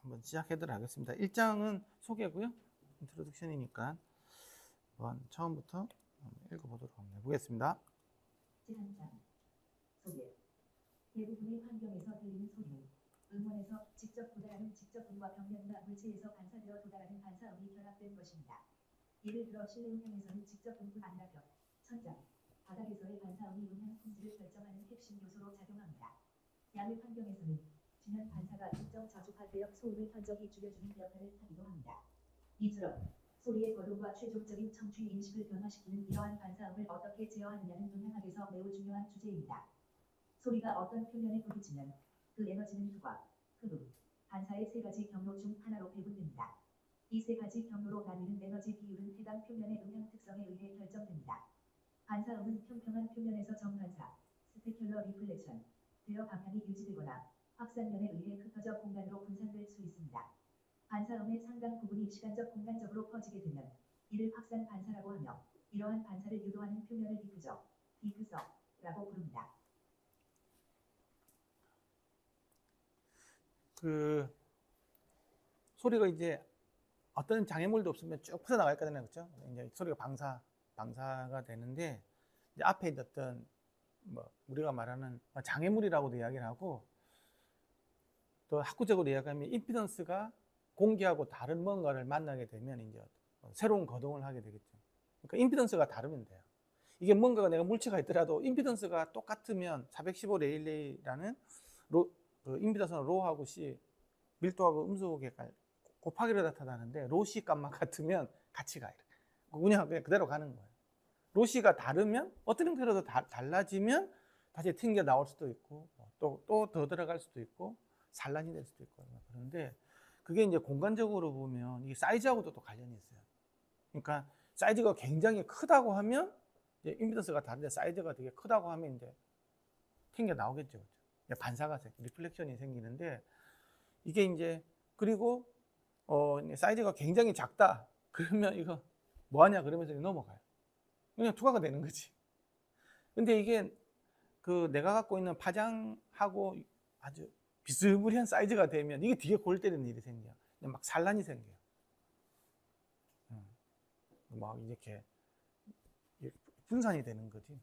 한번 시작하도록 하겠습니다. 1장은 소개고요. 인트로덕션이니까 한번 처음부터 읽어보도록 한번 해보겠습니다. 제3장 소개. 대부분의 환경에서 들리는 소리는 음원에서 직접 도달하는 직접음과 벽면과 물체에서 반사되어 도달하는 반사음이 결합된 것입니다. 예를 들어 실내 음향에서는 직접음뿐 아니라 벽, 천장, 바닥에서의 반사음이 음향 품질을 결정하는 핵심 요소로 작용합니다. 야외 환경에서는 진한 반사가 특정 저주파 대역 소음을 현저히 줄여주는 역할을 하기도 합니다. 이처럼 소리의 거동과 최종적인 청취 인식을 변화시키는 이러한 반사음을 어떻게 제어하느냐는 음향학에서 매우 중요한 주제입니다. 소리가 어떤 표면에 부딪히면 그 에너지는 흡과, 흡음, 반사의 세 가지 경로 중 하나로 배분됩니다. 이 세 가지 경로로 나뉘는 에너지 비율은 해당 표면의 음향 특성에 의해 결정됩니다. 반사음은 평평한 표면에서 정반사, 스페큘러 리플렉션, 되어 방향이 유지되거나 확산면에 의해 흩어져 공간으로 분산될 수 있습니다. 반사음의 상당 부분이 시간적 공간적으로 퍼지게 되면 이를 확산 반사라고 하며 이러한 반사를 유도하는 표면을 디프서라고 부릅니다. 그 소리가 이제 어떤 장애물도 없으면 쭉 퍼져나갈 거잖아요, 그렇죠? 이제 소리가 방사가 되는데 이제 앞에 있던 뭐 우리가 말하는 장애물이라고도 이야기를 하고 또 학구적으로 이야기하면 임피던스가 공기하고 다른 뭔가를 만나게 되면 이제 새로운 거동을 하게 되겠죠. 그러니까 임피던스가 다르면 돼요. 이게 뭔가가 내가 물체가 있더라도 임피던스가 똑같으면 415 레일레이라는 그 임피던스는 로하고 C 밀도하고 음수계가 곱하기로 나타나는데 로시 값만 같으면 같이 가요. 그냥 그대로 가는 거예요. 로시가 다르면 어떤 형태로도 달라지면 다시 튕겨 나올 수도 있고 또 더 들어갈 수도 있고 산란이 될 수도 있고 그런데 그게 이제 공간적으로 보면 이 사이즈하고도 또 관련이 있어요. 그러니까 사이즈가 굉장히 크다고 하면 이제 임피던스가 다른데 사이즈가 되게 크다고 하면 이제 튕겨 나오겠죠. 반사가 리플렉션이 생기는데 이게 이제 그리고 사이즈가 굉장히 작다 그러면 이거 뭐하냐 그러면서 넘어가요. 그냥 투과가 되는 거지. 근데 이게 그 내가 갖고 있는 파장하고 아주 비스무리한 사이즈가 되면 이게 되게 골 때리는 일이 생겨요. 막 산란이 생겨요. 막 이렇게 분산이 되는 거지.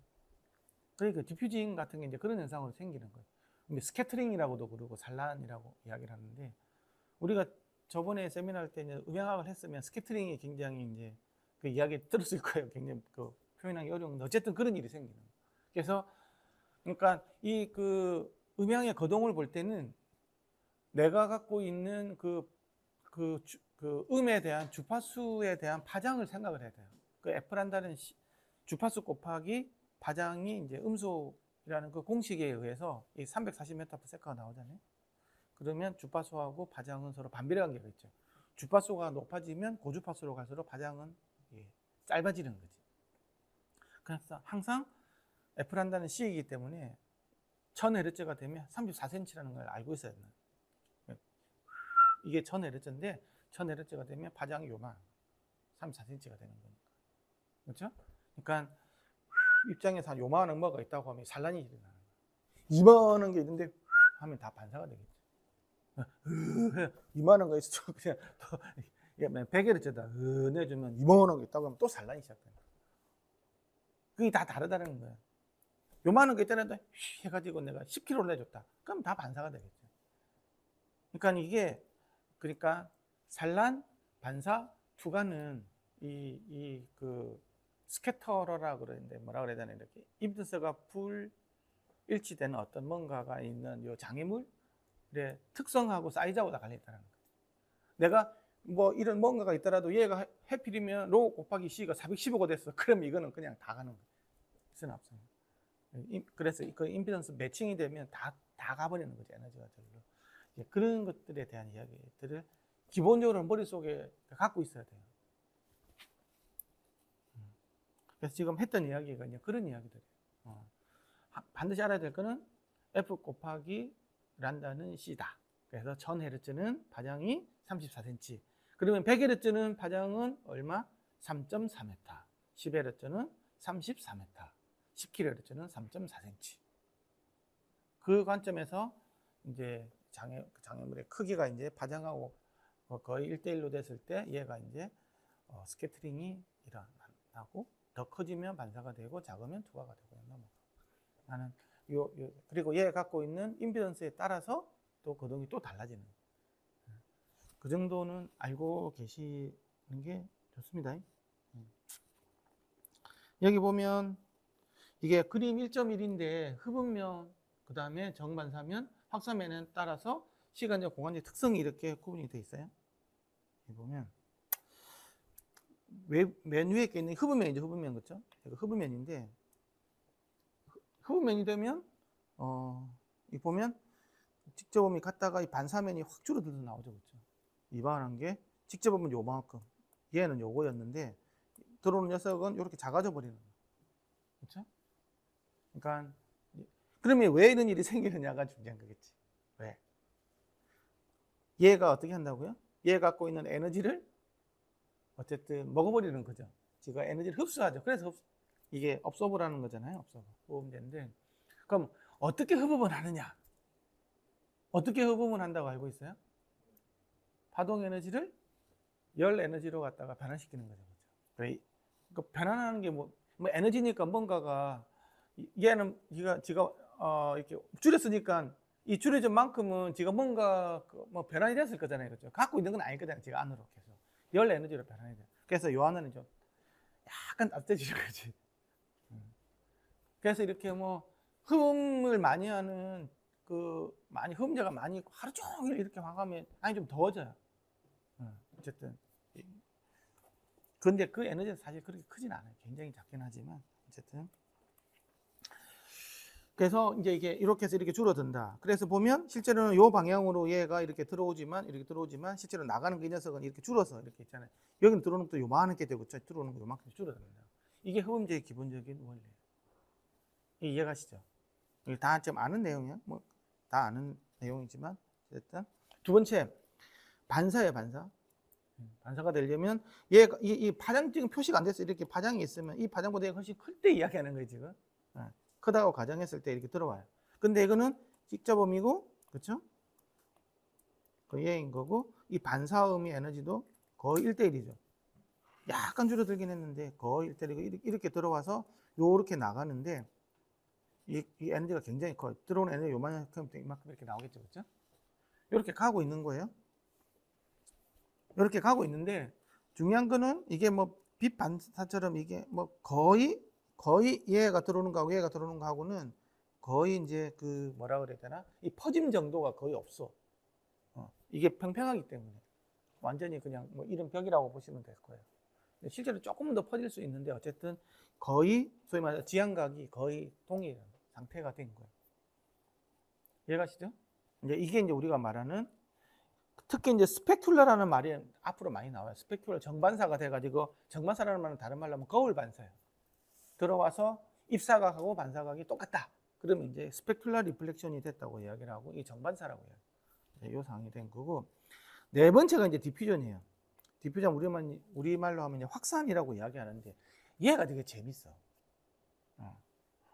그러니까 디퓨징 같은 게 이제 그런 현상으로 생기는 거예요. 근데 스캐터링이라고도 그러고 산란이라고 이야기를 하는데 우리가 저번에 세미나 할 때 음향학을 했으면 스캐터링이 굉장히 이제 그 이야기 들었을 거예요. 굉장히 그 표현하기 어려운데 어쨌든 그런 일이 생기는 거예요. 그래서 그러니까 이 그 음향의 거동을 볼 때는 내가 갖고 있는 그 음에 대한 주파수에 대한 파장을 생각을 해야 돼요. 그 F란다는 주파수 곱하기 파장이 이제 음수라는 그 공식에 의해서 이 340m/s가 나오잖아요. 그러면 주파수하고 파장은 서로 반비례 관계가 있죠. 주파수가 높아지면 고주파수로 갈수록 파장은 짧아지는 거지. 그래서 항상 F란다는 C이기 때문에 1000Hz가 되면 34cm라는 걸 알고 있어야 돼요. 이게 1000Hz인데 1000Hz가 되면 파장이 요만 34cm가 되는 거니까. 그렇죠? 그러니까 입장에서 요만한 뭐가 있다고 하면 산란이 일어나는 거예요. 이만한 게 있는데 하면 다 반사가 되겠죠. 이만한 거 있어 그냥 100Hz다 내주면 이만한 게 있다고 하면 또 산란이 시작돼요. 그게 다 다르다는 거예요. 요만한 거 있잖아요. 해가지고 내가 10kg를 내줬다. 그럼 다 반사가 되겠죠. 그러니까 이게 그러니까 산란, 반사, 투과는 그 스캐터러라 그러는데 뭐라 그래야 되나 이렇게 임피던스가 불일치되는 어떤 뭔가가 있는 요 장애물의 특성하고 사이즈하고 다 관련있다는 거예요. 내가 뭐 이런 뭔가가 있더라도 얘가 해필이면 로 곱하기 C가 415가 됐어. 그럼 이거는 그냥 다 가는 거예요. 수는 없어요. 그래서 그 임피던스 매칭이 되면 다 가버리는 거죠. 에너지가 절로. 그런 것들에 대한 이야기들을 기본적으로 머릿속에 갖고 있어야 돼요. 그래서 지금 했던 이야기가 이제 그런 이야기들이에요. 반드시 알아야 될 거는 F 곱하기 란다는 C다. 그래서 1000Hz는 파장이 34cm. 그러면 100Hz는 파장은 얼마? 3.4m. 10Hz는 34m. 10kHz는 3.4cm. 그 관점에서 이제 장애물의 크기가 이제 파장하고 거의 1대1로 됐을 때 얘가 이제 스캐터링이 일어나고 더 커지면 반사가 되고 작으면 투과가 되고 나는 그리고 얘가 갖고 있는 임피던스에 따라서 또 거동이 또 달라지는 그 정도는 알고 계시는 게 좋습니다. 여기 보면 이게 그림 1.1인데 흡음면 그 다음에 정반사면 확산면에 따라서 시간적 공간적 특성이 이렇게 구분이 되어 있어요. 여기 보면 맨 위에 있는 흡음면이죠. 흡음면 그렇죠? 흡음면인데 흡음면이 되면 이 보면 직접음이 갔다가 이 반사면이 확 줄어들어서 나오죠. 그렇죠? 이만한 게 직접음은 요만큼 얘는 요거였는데 들어오는 녀석은 이렇게 작아져 버리는 거예요. 그렇죠? 그러니까 그러면 왜 이런 일이 생기느냐가 중요한 거겠지. 왜? 얘가 어떻게 한다고요? 얘가 갖고 있는 에너지를 어쨌든 먹어버리는 거죠. 지가 에너지를 흡수하죠. 그래서 이게 업소브라는 거잖아요. 업소브. 흡음되는데 그럼 어떻게 흡음을 하느냐? 어떻게 흡음을 한다고 알고 있어요? 파동 에너지를 열 에너지로 갖다가 변환시키는 거죠. 그렇죠? 그 변환하는 게 뭐 에너지니까 뭔가가 얘는 지가 이렇게 줄였으니까 이 줄여진 만큼은 지가 뭔가 뭐 변환이 됐을 거잖아요. 그렇죠? 갖고 있는 건 아닐 거잖아요. 지가 안으로 계속 열 에너지로 변환이 돼요. 그래서 요 안에는 좀 약간 따뜻해지는 거지. 그래서 이렇게 뭐 흡음을 많이 하는 흡음자가 많이 있고 하루 종일 이렇게 화가면 좀 더워져요. 어쨌든 그런데 그 에너지는 사실 그렇게 크진 않아요. 굉장히 작긴 하지만 어쨌든 그래서 이제 이게 이렇게 해서 이렇게 줄어든다. 그래서 보면 실제로는 요 방향으로 얘가 이렇게 들어오지만 실제로 나가는 그 녀석은 이렇게 줄어서 이렇게 있잖아요. 여기는 들어오는 것도 요만하게 되고 들어오는 거 요만큼 줄어든다. 이게 흡음제의 기본적인 원리예요. 이해가시죠? 이게 다 좀 아는 내용이야. 뭐 다 아는 내용이지만 어쨌든 두 번째 반사예요. 반사. 반사가 되려면 얘가 이 파장 지금 표시가 안 돼서 이렇게 파장이 있으면 이 파장보다 얘가 훨씬 클 때 이야기하는 거예요. 지금 크다고 가정했을 때 이렇게 들어와요. 근데 이거는 직접음이고 그렇죠? 그 얘인 거고 이 반사음의 에너지도 거의 1대1이죠. 약간 줄어들긴 했는데 거의 1대1이고 이렇게 들어와서 요렇게 나가는데 이 에너지가 굉장히 커요. 들어오는 에너지 요만큼 이만큼 이렇게 나오겠죠. 그렇죠? 이렇게 가고 있는 거예요. 이렇게 가고 있는데 중요한 거는 이게 뭐 빛 반사처럼 이게 뭐 거의 얘가 들어오는 거하고 얘가 들어오는 거하고는 거의 이제 그 뭐라 그래야 되나 이 퍼짐 정도가 거의 없어. 이게 평평하기 때문에 완전히 그냥 뭐 이런 벽이라고 보시면 될 거예요. 실제로 조금 더 퍼질 수 있는데 어쨌든 거의 소위 말해서 지향각이 거의 동일한 상태가 된 거예요. 이해가시죠? 이게 이제 우리가 말하는 특히 이제 스페큘러라는 말이 앞으로 많이 나와요. 스페큘러 정반사가 돼가지고 정반사라는 말은 다른 말로 하면 거울 반사예요. 들어와서 입사각하고 반사각이 똑같다. 그러면 이제 스페큘러 리플렉션이 됐다고 이야기를 하고 이 정반사라고 해요. 이 상황이 된 거고 네 번째가 이제 디퓨전이에요. 디퓨전 우리말로 하면 이제 확산이라고 이야기하는데 얘가 되게 재밌어.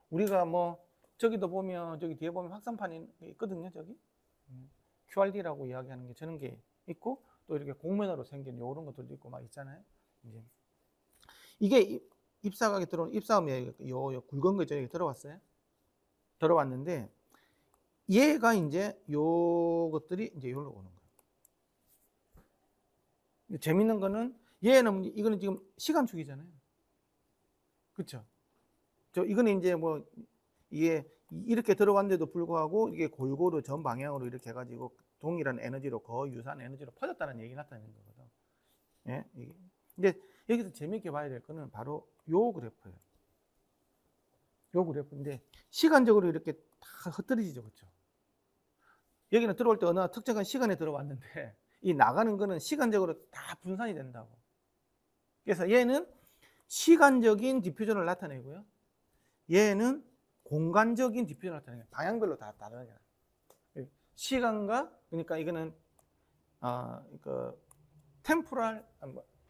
우리가 뭐 저기도 보면 저기 뒤에 보면 확산판이 있거든요. 저기 QRD라고 이야기하는 게 저런 게 있고 또 이렇게 곡면으로 생긴 이런 것들도 있고 막 있잖아요. 이게 입사각이 들어온 입사음이에요. 요 굵은 거 있죠. 들어왔어요. 들어왔는데 얘가 이제 요것들이 이제 여기로 오는 거예요. 재밌는 거는 얘는 이거는 지금 시간축이잖아요. 그렇죠? 이거는 이제 뭐 이게 이렇게 들어왔는데도 불구하고 이게 골고루 전 방향으로 이렇게 해가지고 동일한 에너지로 거의 유사한 에너지로 퍼졌다는 얘기 나타내는 거거든. 예? 근데 여기서 재밌게 봐야 될 거는 바로 요 그래프예요. 요 그래프인데 시간적으로 이렇게 다 흩어지죠, 그렇죠? 여기는 들어올 때 어느 특정한 시간에 들어왔는데 이 나가는 거는 시간적으로 다 분산이 된다고. 그래서 얘는 시간적인 디퓨전을 나타내고요. 얘는 공간적인 디퓨전을 나타내요. 방향별로 다 다르게. 시간과 그러니까 이거는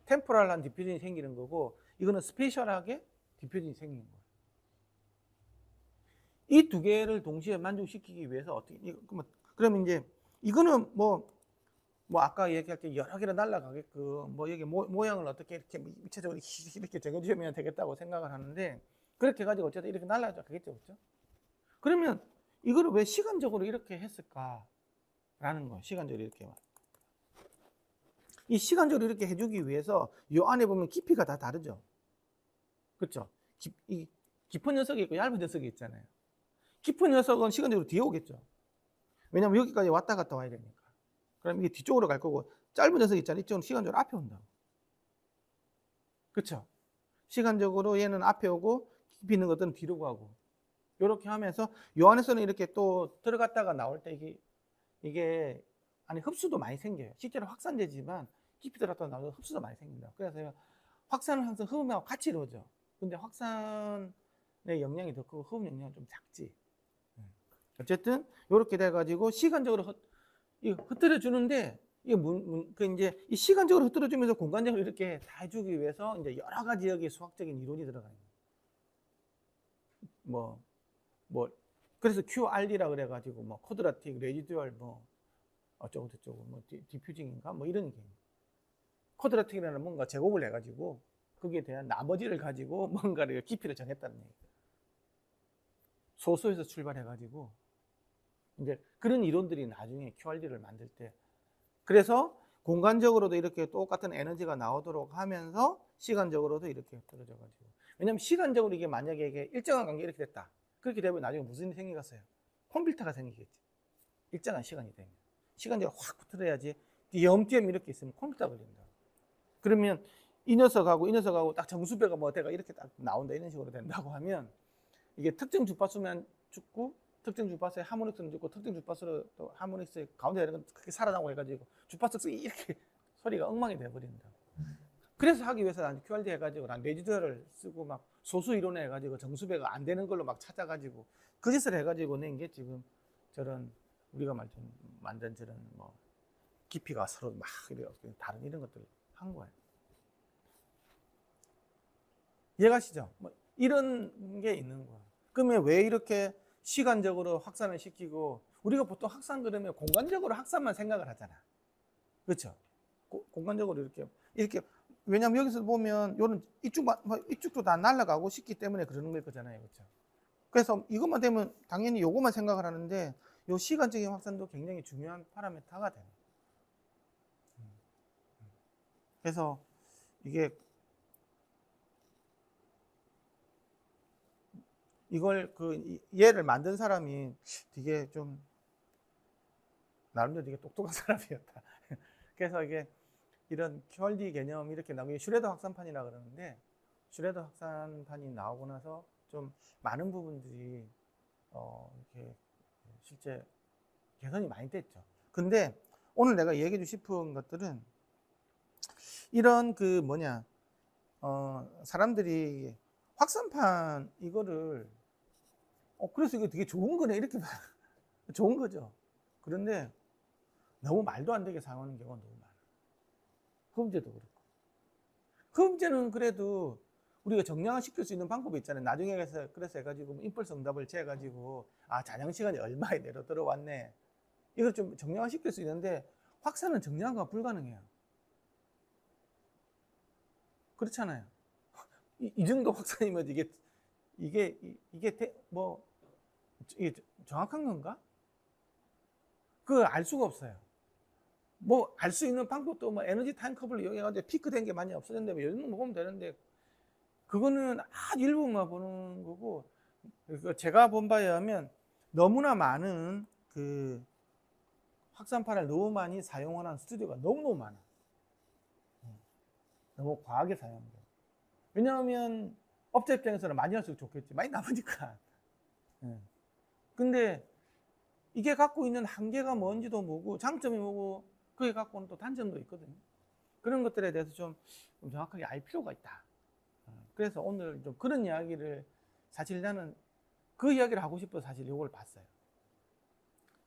템포럴한 디퓨전이 생기는 거고 이거는 스페셜하게 디퓨전이 생기는 거예요. 이 두 개를 동시에 만족시키기 위해서 어떻게 그러면 이제 이거는 뭐 아까 얘기할 때 여러 개로 날아가게끔 뭐 여기 모양을 어떻게 이렇게 입체적으로 이렇게 정해주시면 되겠다고 생각을 하는데, 그렇게 해가지고 어쨌든 이렇게 날아가겠죠, 그렇죠? 그러면 이거를 왜 시간적으로 이렇게 했을까라는 거, 시간적으로 이렇게. 이 시간적으로 이렇게 해주기 위해서 이 안에 보면 깊이가 다 다르죠, 그렇죠? 이 깊은 녀석이 있고 얇은 녀석이 있잖아요. 깊은 녀석은 시간적으로 뒤에 오겠죠. 왜냐하면 여기까지 왔다 갔다 와야 되니까. 그럼 이게 뒤쪽으로 갈 거고, 짧은 녀석 있잖아요. 이쪽은 시간적으로 앞에 온다고. 그렇죠? 시간적으로 얘는 앞에 오고 깊이 있는 것들은 뒤로 가고, 이렇게 하면서 요 안에서는 이렇게 또 들어갔다가 나올 때 이게 안에 흡수도 많이 생겨요. 실제로 확산되지만 깊이 들어갔다가 나오면 흡수도 많이 생긴다. 그래서 확산은 항상 흡음하고 같이 이루어져. 근데 확산의 영향이 더 크고 흡음 영향은 좀 작지. 어쨌든 이렇게 돼가지고 시간적으로 흩어져 주는데, 이게 이제 이 시간적으로 흩어져 주면서 공간적으로 이렇게 다 해주기 위해서 이제 여러 가지 여기 수학적인 이론이 들어가 있는. 그래서 QRD라 그래가지고 뭐 쿼드라틱, 레지듀얼 뭐 어쩌고 저쩌고 뭐 디퓨징인가 뭐 이런 게. 쿼드라틱이라는 뭔가 제곱을 해가지고 거기에 대한 나머지를 가지고 뭔가를 깊이를 정했다는 얘기예요. 소수에서 출발해가지고 이제 그런 이론들이 나중에 QRD를 만들 때, 그래서 공간적으로도 이렇게 똑같은 에너지가 나오도록 하면서 시간적으로도 이렇게 떨어져가지고. 왜냐면 시간적으로 이게 만약에 이게 일정한 관계 이렇게 됐다. 그렇게 되면 나중에 무슨 일이 생기겠어요? 컴퓨터가 생기겠지. 일정한 시간이 되면. 시간적으로 확 붙어야지. 염띄엄 이렇게 있으면 컴퓨터가 걸린다. 그러면 이 녀석하고 딱 정수배가 뭐 대가 이렇게 딱 나온다, 이런 식으로 된다고 하면 이게 특정 주파수면 죽고, 특정 주파수에 하모닉스는 죽고, 특정 주파수로 또 하모닉스의 가운데 이런 건 그렇게 살아나고 해가지고 주파수 이렇게 소리가 엉망이 돼버린다. 그래서 하기 위해서 난 QRD 해가지고 난 레지더를 쓰고 막 소수 이론에 해가지고 정수배가 안 되는 걸로 막 찾아가지고 그 짓을 해가지고 낸 게 지금 저런 우리가 만든 저런 뭐 깊이가 서로 막 다른 이런 것들을 한 거예요. 이해가시죠? 뭐 이런 게 있는 거야. 그러면 왜 이렇게 시간적으로 확산을 시키고, 우리가 보통 확산 그러면 공간적으로 확산만 생각을 하잖아. 그렇죠? 공간적으로 이렇게 왜냐면 여기서 보면 요런 이쪽도 다 날아가고 싶기 때문에 그러는 걸 거잖아요. 그렇죠? 그래서 이것만 되면 당연히 요것만 생각을 하는데, 요 시간적인 확산도 굉장히 중요한 파라미터가 돼요. 그래서 이게 이걸 얘를 만든 사람이 되게 좀 나름대로 되게 똑똑한 사람이었다. 그래서 이게 이런 QRD 개념 이렇게 나오게 슈레더 확산판이라 그러는데, 슈레더 확산판이 나오고 나서 좀 많은 부분들이 이렇게 실제 개선이 많이 됐죠. 근데 오늘 내가 얘기해 주고 싶은 것들은 이런 사람들이 확산판 이거를 그래서 이게 되게 좋은 거네 이렇게 좋은 거죠. 그런데 너무 말도 안 되게 사용하는 경우가 너무 많아. 흡음재도 그렇고. 흡음재는 그래도 우리가 정량화시킬 수 있는 방법이 있잖아요. 나중에 그래서 해가지고 임펄스 응답을 재가지고 잔향 시간이 얼마에 내려 들어왔네. 이걸 좀 정량화시킬 수 있는데 확산은 정량화가 불가능해요. 그렇잖아요. 이 정도 확산이면 이게 정확한 건가? 그걸 알 수가 없어요. 뭐 알 수 있는 방법도 뭐 에너지 타임 커브를 이용해가지고 피크된 게 많이 없어졌는데 요 정도 먹으면 되는데, 그거는 아주 일부만 보는 거고, 제가 본 바에 의하면 너무나 많은 확산판을 너무 많이 사용하는 스튜디오가 너무너무 많아. 너무 과하게 사용한 거. 왜냐하면 업체 입장에서는 많이 할수록 좋겠지. 많이 남으니까. 근데 이게 갖고 있는 한계가 뭔지도 모르고 장점이 뭐고 그게 갖고 있는 또 단점도 있거든요. 그런 것들에 대해서 좀 정확하게 알 필요가 있다. 그래서 오늘 좀 그런 이야기를, 사실 나는 그 이야기를 하고 싶어서 사실 이걸 봤어요.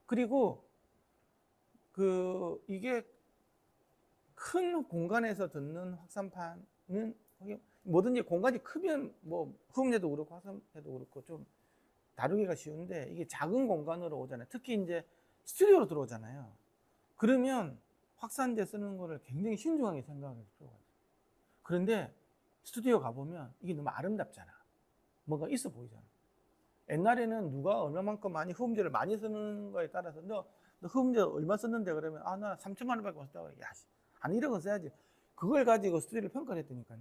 그리고 이게 큰 공간에서 듣는 확산판은 뭐든지 공간이 크면 뭐 흡음재도 그렇고 확산재도 그렇고 좀 다루기가 쉬운데, 이게 작은 공간으로 오잖아요. 특히 이제 스튜디오로 들어오잖아요. 그러면 확산제 쓰는 거를 굉장히 신중하게 생각할 필요가 있어요. 그런데 스튜디오 가보면 이게 너무 아름답잖아. 뭔가 있어 보이잖아. 옛날에는 누가 얼마만큼 많이 흡음제를 많이 쓰는 거에 따라서 너 흡음제 얼마 썼는데 그러면 나 3천만 원밖에 못 썼다고. 야, 한 1억 원 써야지. 그걸 가지고 스튜디오를 평가를 했다니까요.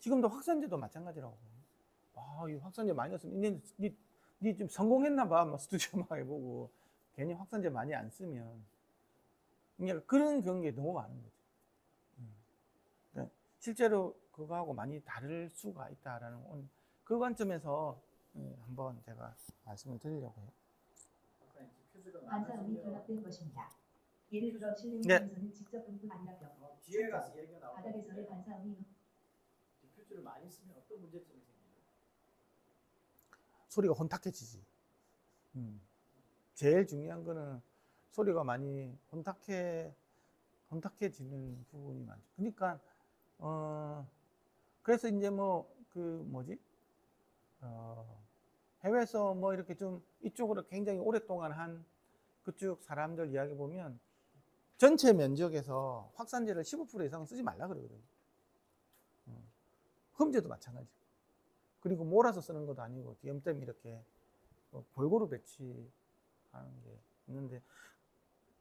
지금도 확산제도 마찬가지라고. 이 확산제 많이 넣었으면 니 좀 성공했나 봐. 막 스튜디오 막 해보고 괜히 확산제 많이 안 쓰면 그러니까 그런 경우가 너무 많은 거죠. 그러니까 실제로 그거하고 많이 다를 수가 있다라는 그 관점에서 한번 제가 말씀을 드리려고 해요. 반사음이 결합된 것입니다. 예를 들어 네. 실내에서는 직접 분포 아니라 벽, 뒤에 가서 얘기가 나오고 바닥에서의 반사음이 디퓨저를 많이 쓰면 어떤 문제점이 생겨요? 소리가 혼탁해지지. 제일 중요한 거는 소리가 많이 혼탁해지는 부분이 많죠. 그러니까 그래서 이제 해외에서 뭐 이렇게 좀 이쪽으로 굉장히 오랫동안 한 그쪽 사람들 이야기 보면 전체 면적에서 확산제를 15% 이상 쓰지 말라 그러거든요. 흠제도 마찬가지. 그리고 몰아서 쓰는 것도 아니고 뒤엄tem이 이렇게 골고루 배치하는 게 있는데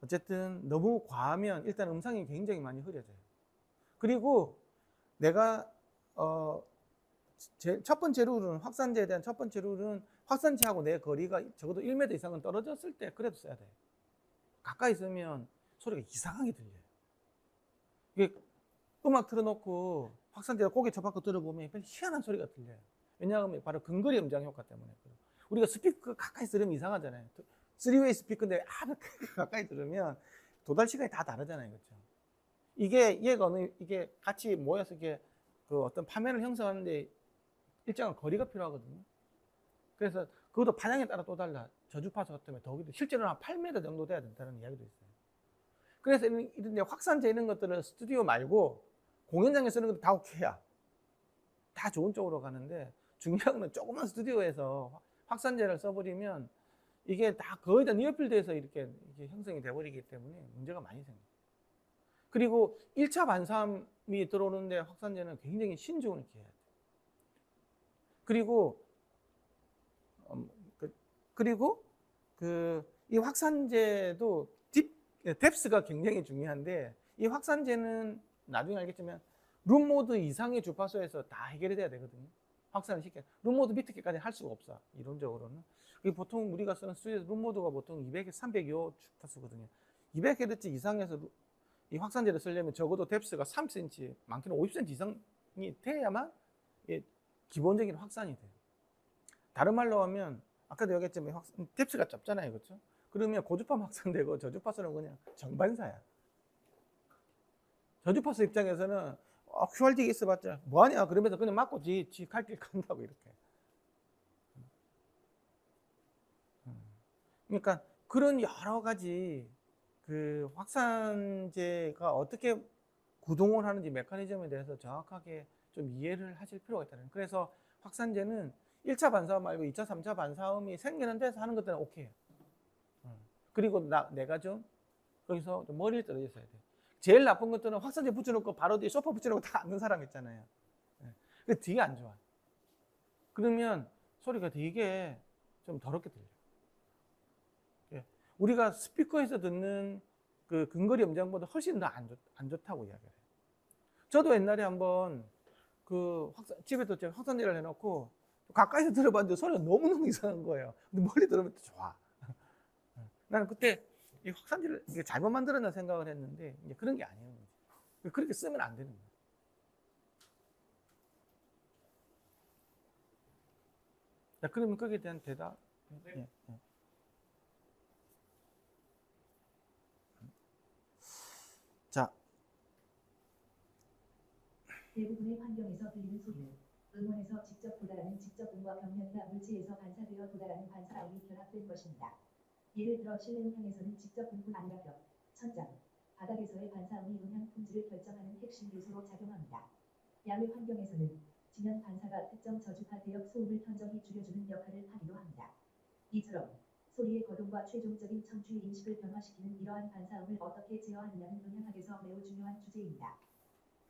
어쨌든 너무 과하면 일단 음상이 굉장히 많이 흐려져요. 그리고 내가 첫 번째 룰은 확산제에 대한 첫 번째 룰은 확산제하고 내 거리가 적어도 1m 이상은 떨어졌을 때 그래도 써야 돼요. 가까이 있으면 소리가 이상하게 들려요. 이게 음악 틀어놓고 확산제가 고개 쳐박고 들어보면 희한한 소리가 들려요. 왜냐하면 바로 근거리 음장 효과 때문에. 우리가 스피커 가까이 들으면 이상하잖아요. 3웨이 스피커인데 아주 가까이 들으면 도달 시간이 다 다르잖아요. 그렇죠? 이게 같이 모여서 이게 그 어떤 파면을 형성하는데 일정한 거리가 필요하거든요. 그래서 그것도 반향에 따라 또 달라. 저주파수 같으면 더 실제로는 한 8m 정도 돼야 된다는 이야기도 있어요. 그래서 이런 확산제 이런 것들은 스튜디오 말고 공연장에 쓰는 것도 다 오케이야. 다 좋은 쪽으로 가는데 중요한 건 조그만 스튜디오에서 확산제를 써버리면 이게 다 거의 다 니어필드에서 이렇게 형성이 돼버리기 때문에 문제가 많이 생겨요. 그리고 1차 반사음이 들어오는데 확산제는 굉장히 신중을 이렇게 해야 돼요. 그리고 이 확산제도 뎁스가 굉장히 중요한데 이 확산제는 나중에 알겠지만 룸모드 이상의 주파수에서 다 해결이 돼야 되거든요. 확산을 시켜. 룸모드 밑에까지 할 수가 없어. 이론적으로는. 보통 우리가 쓰는 스튜디오 룸모드가 보통 200에서 300여 주파수거든요. 200Hz 이상에서 이 확산제를 쓰려면 적어도 뎁스가 3cm, 많게는 50cm 이상이 돼야만 기본적인 확산이 돼요. 다른 말로 하면 아까도 얘기했지만 뎁스가 짧잖아요. 그렇죠? 그러면 고주파만 확산되고 저주파수는 그냥 정반사야. 저주파수 입장에서는 QRT 있어봤자 뭐하냐 그러면서 그냥 맞고 지 갈 길 간다고 이렇게. 그러니까 그런 여러 가지 그 확산제가 어떻게 구동을 하는지 메커니즘에 대해서 정확하게 좀 이해를 하실 필요가 있다는. 그래서 확산제는 1차 반사음 말고 2차, 3차 반사음이 생기는 데서 하는 것들은 오케이. 그리고 내가 좀 거기서 좀 머리를 떨어져 있어야 돼. 제일 나쁜 것들은 확산제 붙여놓고 바로 뒤에 소파 붙여놓고 다 앉는 사람 있잖아요. 그 되게 안 좋아. 그러면 소리가 되게 좀 더럽게 들려. 우리가 스피커에서 듣는 그 근거리 음장보다 훨씬 더 안 좋다고 이야기를 해요. 저도 옛날에 한번 집에도 확산제를 해놓고 가까이서 들어봤는데 소리가 너무너무 이상한 거예요. 근데 멀리 들으면 또 좋아. 나는 그때 이 확산제를 잘못 만들었나 생각을 했는데 이제 그런 게 아니에요. 그렇게 쓰면 안 되는 거예요. 자, 그러면 거기에 대한 대답. 네. 네. 자, 대부분의 환경에서 들리는 소리는 음원에서 직접 도달하는 직접음과 병렬이나 물체에서 반사되어 도달하는 반사음이 결합된 것입니다. 예를 들어 실내 음향에서는 직접 분포 아니라 벽, 천장, 바닥에서의 반사음이 음향 품질을 결정하는 핵심 요소로 작용합니다. 야외 환경에서는 지면 반사가 특정 저주파 대역 소음을 현저히 줄여주는 역할을 하기도 합니다. 이처럼 소리의 거동과 최종적인 청취 인식을 변화시키는 이러한 반사음을 어떻게 제어하느냐는 음향학에서 매우 중요한 주제입니다.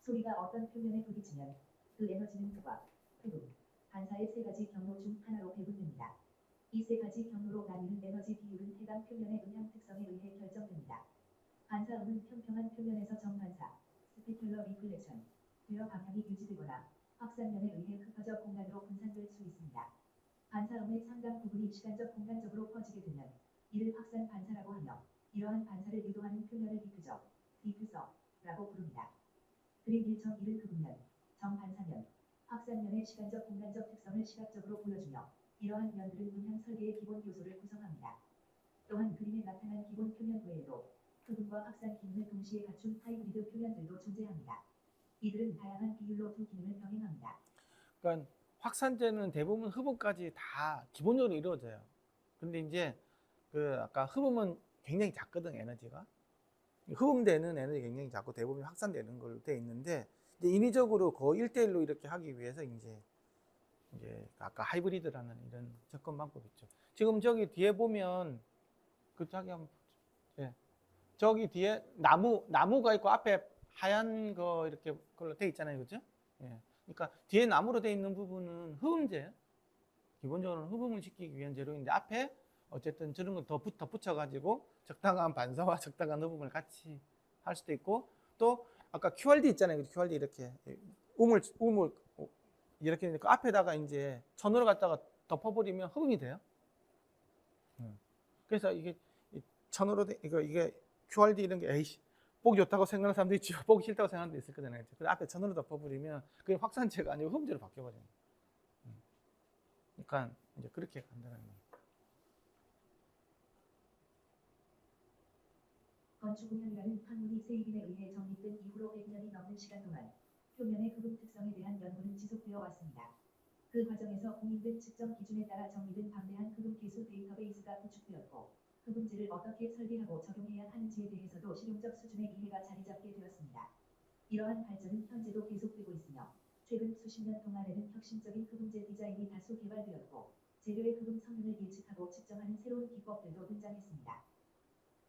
소리가 어떤 표면에 부딪히면 그 에너지는 극과 흡음, 반사의 세 가지 경로 중 하나로 배분됩니다. 이 세 가지 경로로 나뉘는 에너지 비율은 해당 표면의 음향 특성에 의해 결정됩니다. 반사음은 평평한 표면에서 정반사, 스페큘러 리플렉션, 되어 방향이 유지되거나 확산면에 의해 흡화적 공간으로 분산될 수 있습니다. 반사음의 상당 부분이 시간적 공간적으로 퍼지게 되면 이를 확산 반사라고 하며 이러한 반사를 유도하는 표면을 디퓨서라고 부릅니다. 그림 1.1을 흡음면, 정반사면, 확산면의 시간적 공간적 특성을 시각적으로 보여주며 이러한 면들은 음향 설계의 기본 요소를 구성합니다. 또한 그림에 나타난 기본 표면 외에도 흡음과 확산 기능을 동시에 갖춘 하이브리드 표면들도 존재합니다. 이들은 다양한 비율로 두 기능을 병행합니다. 그러니까 확산제는 대부분 흡음까지 다 기본적으로 이루어져요. 근데 이제 그 아까 흡음은 굉장히 작거든, 에너지가. 흡음되는 에너지 굉장히 작고 대부분 확산되는 걸로 돼 있는데, 이제 인위적으로 거의 1대1로 이렇게 하기 위해서 이제 아까 하이브리드라는 이런 접근 방법이 있죠. 지금 저기 뒤에 보면 그 저기 한번 예. 저기 뒤에 나무가 있고 앞에 하얀 거 이렇게 걸로 돼 있잖아요, 그죠? 예. 그러니까 뒤에 나무로 돼 있는 부분은 흡음제. 기본적으로 흡음을 시키기 위한 재료인데 앞에 어쨌든 저런 걸 더 붙여가지고 적당한 반사와 적당한 흡음을 같이 할 수도 있고, 또 아까 QRD 있잖아요, QRD 이렇게 음을 이렇게 그 앞에다가 이제 천으로 갖다가 덮어버리면 흡음이 돼요. 그래서 이게 천으로 이게 QRD 이런 게 에이씨 보기 좋다고 생각하는 사람도 있죠. 보기 싫다고 생각하는 사람도 있을 거잖아요. 그 앞에 천으로 덮어버리면 그게 확산체가 아니고 흡음제로 바뀌어버려요. 그러니까 이제 그렇게 간다는 거예요. 건축음향이라는 학문이 세이빈에 의해 정립된 이후로 100년이 넘는 시간 동안 표면의 흡음 특성에 대한 연구는 지속되어 왔습니다. 그 과정에서 공인된 측정 기준에 따라 정리된 방대한 흡음 계수 데이터베이스가 구축되었고, 흡음제를 어떻게 설계하고 적용해야 하는지에 대해서도 실용적 수준의 이해가 자리 잡게 되었습니다. 이러한 발전은 현재도 계속되고 있으며, 최근 수십 년 동안에는 혁신적인 흡음제 디자인이 다수 개발되었고, 재료의 흡음 성능을 예측하고 측정하는 새로운 기법들도 등장했습니다.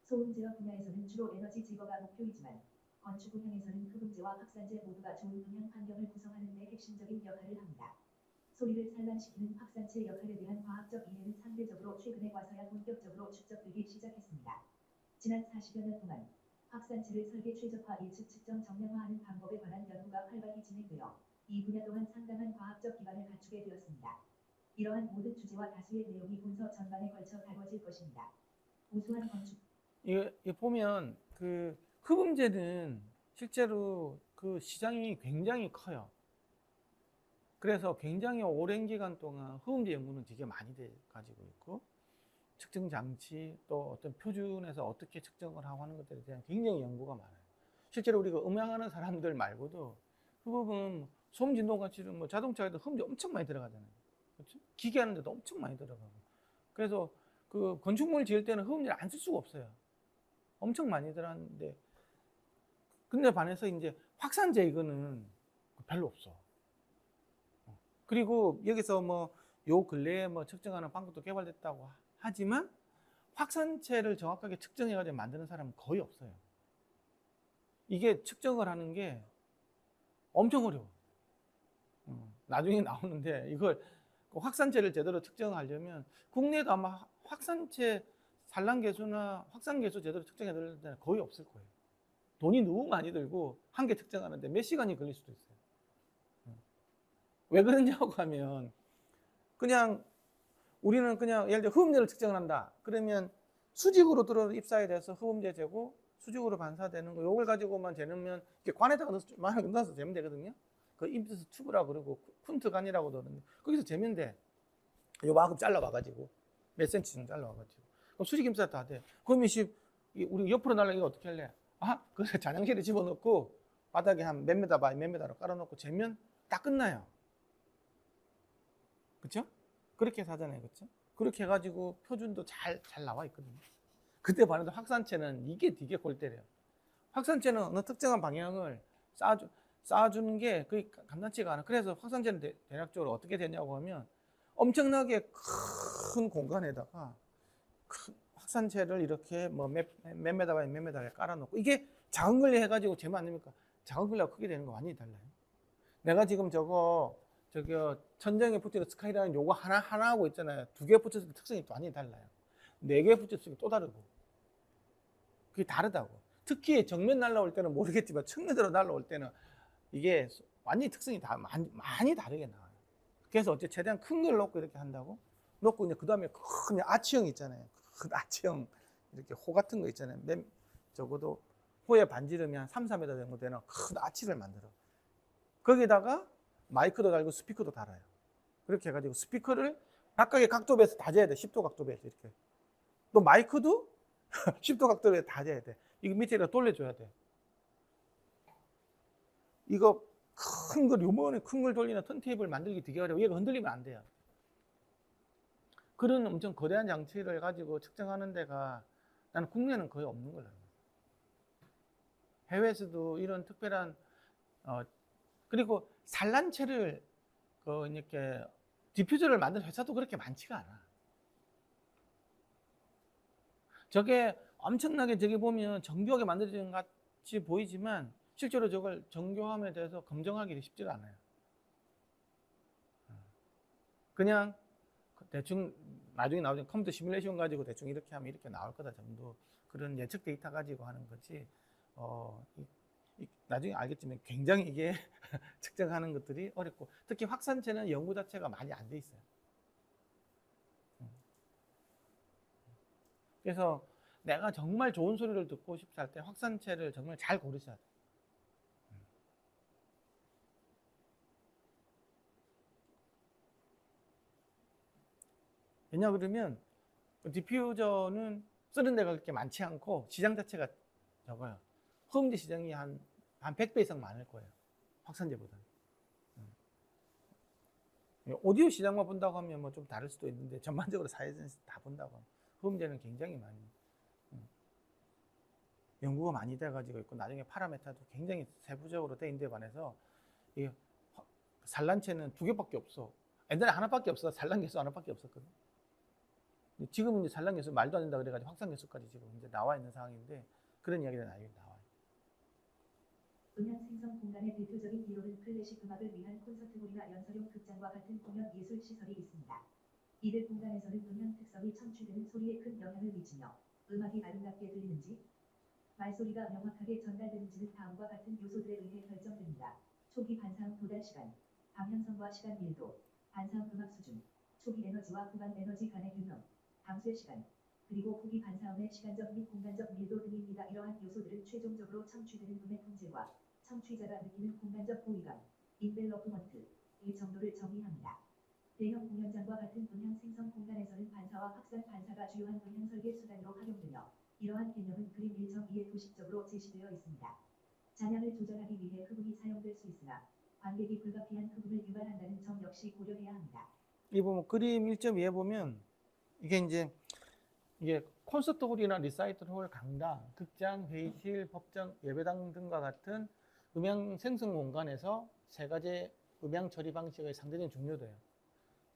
소음제어 분야에서는 주로 에너지 제거가 목표이지만, 건축 음향에서는 흡음제와 확산제 모두가 좋은 음향 환경을 구성하는 데 핵심적인 역할을 합니다. 소리를 산란시키는 확산체 역할에 대한 과학적 이해는 상대적으로 최근에 와서야 본격적으로 축적되기 시작했습니다. 지난 40여 년 동안 확산체를 설계 최적화 예측 측정 정량화하는 방법에 관한 연구가 활발히 진행되어 이 분야 또한 상당한 과학적 기반을 갖추게 되었습니다. 이러한 모든 주제와 다수의 내용이 문서 전반에 걸쳐 다뤄질 것입니다. 우수한 건축 이게 보면 그 흡음제는 실제로 그 시장이 굉장히 커요. 그래서 굉장히 오랜 기간 동안 흡음제 연구는 되게 많이 돼 가지고 있고, 측정 장치 또 어떤 표준에서 어떻게 측정을 하고 하는 것들에 대한 굉장히 연구가 많아요. 실제로 우리가 음향하는 사람들 말고도 흡음은 소음 진동 같이 뭐 자동차에도 흡음제 엄청 많이 들어가잖아요. 그렇죠? 기계 하는데도 엄청 많이 들어가고. 그래서 그 건축물 지을 때는 흡음제를 안 쓸 수가 없어요. 엄청 많이 들어갔는데, 근데 반해서 이제 확산제 이거는 별로 없어. 그리고 여기서 뭐 요 근래에 뭐 측정하는 방법도 개발됐다고 하지만 확산체를 정확하게 측정해가지고 만드는 사람은 거의 없어요. 이게 측정을 하는 게 엄청 어려워. 나중에 나오는데 이걸 확산체를 제대로 측정하려면 국내에도 아마 확산체 산란계수나 확산계수 제대로 측정해야 될 때는 거의 없을 거예요. 돈이 너무 많이 들고 한 개 측정하는데 몇 시간이 걸릴 수도 있어요. 왜 그러냐고 하면, 그냥 우리는 그냥 예를 들어 흡음제를 측정을 한다. 그러면 수직으로 들어 입사에 대해서 흡음제 재고 수직으로 반사되는 거 요걸 가지고만 재면 이렇게 관에다가 넣어서 재면 되거든요. 그 임피스 튜브라고 그러고 쿤트간이라고도 하는데 거기서 재면 돼. 요만큼 잘라와가지고 몇 센치 정도 잘라와가지고 그럼 수직 임사 다 돼. 그러면 우리 옆으로 날라 이거 어떻게 할래? 그래서 잔향실에 집어넣고 바닥에 한 몇 미터 바이 몇 미터로 깔아놓고 재면 딱 끝나요. 그렇죠? 그렇게 해서 하잖아요, 그렇죠? 그렇게 해가지고 표준도 잘 나와 있거든요. 그때 반해서 확산체는 이게 되게 골 때려요. 확산체는 어느 특정한 방향을 쌓아주는 게 거의 간단치가 않아. 그래서 확산체는 대략적으로 어떻게 되냐고 하면 엄청나게 큰 공간에다가 확산체를 이렇게 뭐 몇 메다 바이 몇 메다에 깔아놓고 이게 작은 걸로 해가지고 재면 안 됩니까? 작은 걸로 크게 되는 거 완전히 달라요. 내가 지금 저기 천장에 붙이는 스카이라인 요거 하나 하고 있잖아요. 2개 붙였을 때 특성이 또 완전히 달라요. 4개 붙였을 때 또 다르고. 그게 다르다고. 특히 정면 날라올 때는 모르겠지만 측면으로 날라올 때는 이게 완전히 특성이 다 많이 다르게 나와요. 그래서 어째 최대한 큰 걸 놓고 이렇게 한다고 놓고 이제 그 다음에 큰 아치형 있잖아요. 큰 아치형 이렇게 호 같은 거 있잖아요. 적어도 호에 반지름이 한 3, 4m 정도 되는 큰 아치를 만들어. 거기다가 마이크도 달고 스피커도 달아요. 그렇게 해가지고 스피커를 각각의 각도배에서 다 재야 돼. 10도 각도배에서 이렇게. 또 마이크도 10도 각도배에서 다 재야 돼. 이거 밑에다 돌려줘야 돼. 이거 큰 걸, 요번에 큰 걸 돌리는 턴테이블 만들기 되게 어려워. 얘가 흔들리면 안 돼요. 그런 엄청 거대한 장치를 가지고 측정하는 데가 나는 국내는 거의 없는 걸로 알고 있어요. 해외에서도 이런 특별한 그리고 산란체를 이렇게 디퓨저를 만든 회사도 그렇게 많지가 않아. 저게 엄청나게 저기 보면 정교하게 만들어진 것 같이 보이지만 실제로 저걸 정교함에 대해서 검증하기 쉽지가 않아요. 그냥 대충 나중에 나오는 컴퓨터 시뮬레이션 가지고 대충 이렇게 하면 이렇게 나올 거다 정도 그런 예측 데이터 가지고 하는 거지. 나중에 알겠지만 굉장히 이게 측정하는 것들이 어렵고 특히 확산체는 연구 자체가 많이 안 돼 있어요. 그래서 내가 정말 좋은 소리를 듣고 싶다 할 때 확산체를 정말 잘 고르셔야 돼요. 왜냐 그러면 디퓨저는 쓰는 데가 그렇게 많지 않고 시장 자체가 적어요. 허음제 시장이 한 100배 이상 많을 거예요. 확산제보다. 오디오 시장만 본다고 하면 뭐 좀 다를 수도 있는데 전반적으로 사회에서 다 본다고 하면 허음제는 굉장히 많이 연구가 많이 돼가지고 있고 나중에 파라메타도 굉장히 세부적으로 돼 있는 데 관해서 이 산란체는 2개밖에 없어. 옛날에 하나밖에 없어. 산란 개수 하나밖에 없었거든. 지금은 이제 산란 개수 말도 안 된다 그래가지고 확산 개수까지 지금 이제 나와 있는 상황인데 그런 이야기가 나와요. 음향 생성 공간의 대표적인 기호는 클래식 음악을 위한 콘서트홀이나 연설용 극장과 같은 공연 예술 시설이 있습니다. 이들 공간에서는 음향 특성이 청취되는 소리에 큰 영향을 미치며 음악이 아름답게 들리는지 말소리가 명확하게 전달되는지는 다음과 같은 요소들에 의해 결정됩니다. 초기 반사음 도달 시간, 방향성과 시간 밀도, 반사음 음악 수준, 초기 에너지와 후반 에너지 간의 균형, 감쇄 시간, 그리고 후기 반사음의 시간적 및 공간적 밀도 등입니다. 이러한 요소들은 최종적으로 청취되는 음의 품질과 청취자가 느끼는 공간적 호의감, 인벨로프먼트의 정도를 정의합니다. 대형 공연장과 같은 음향 생성 공간에서는 반사와 확산 반사가 주요한 음향 설계 수단으로 활용되며 이러한 개념은 그림 1.2에 도식적으로 제시되어 있습니다. 잔향을 조절하기 위해 흡음이 사용될 수 있으나 관객이 불가피한 흡음을 유발한다는 점 역시 고려해야 합니다. 이 보면 그림 1.2에 보면 이게 콘서트홀이나 리사이틀홀, 강당, 극장, 회의실, 법정, 예배당 등과 같은 음향 생성 공간에서 3가지 음향 처리 방식의 상대적인 중요도예요.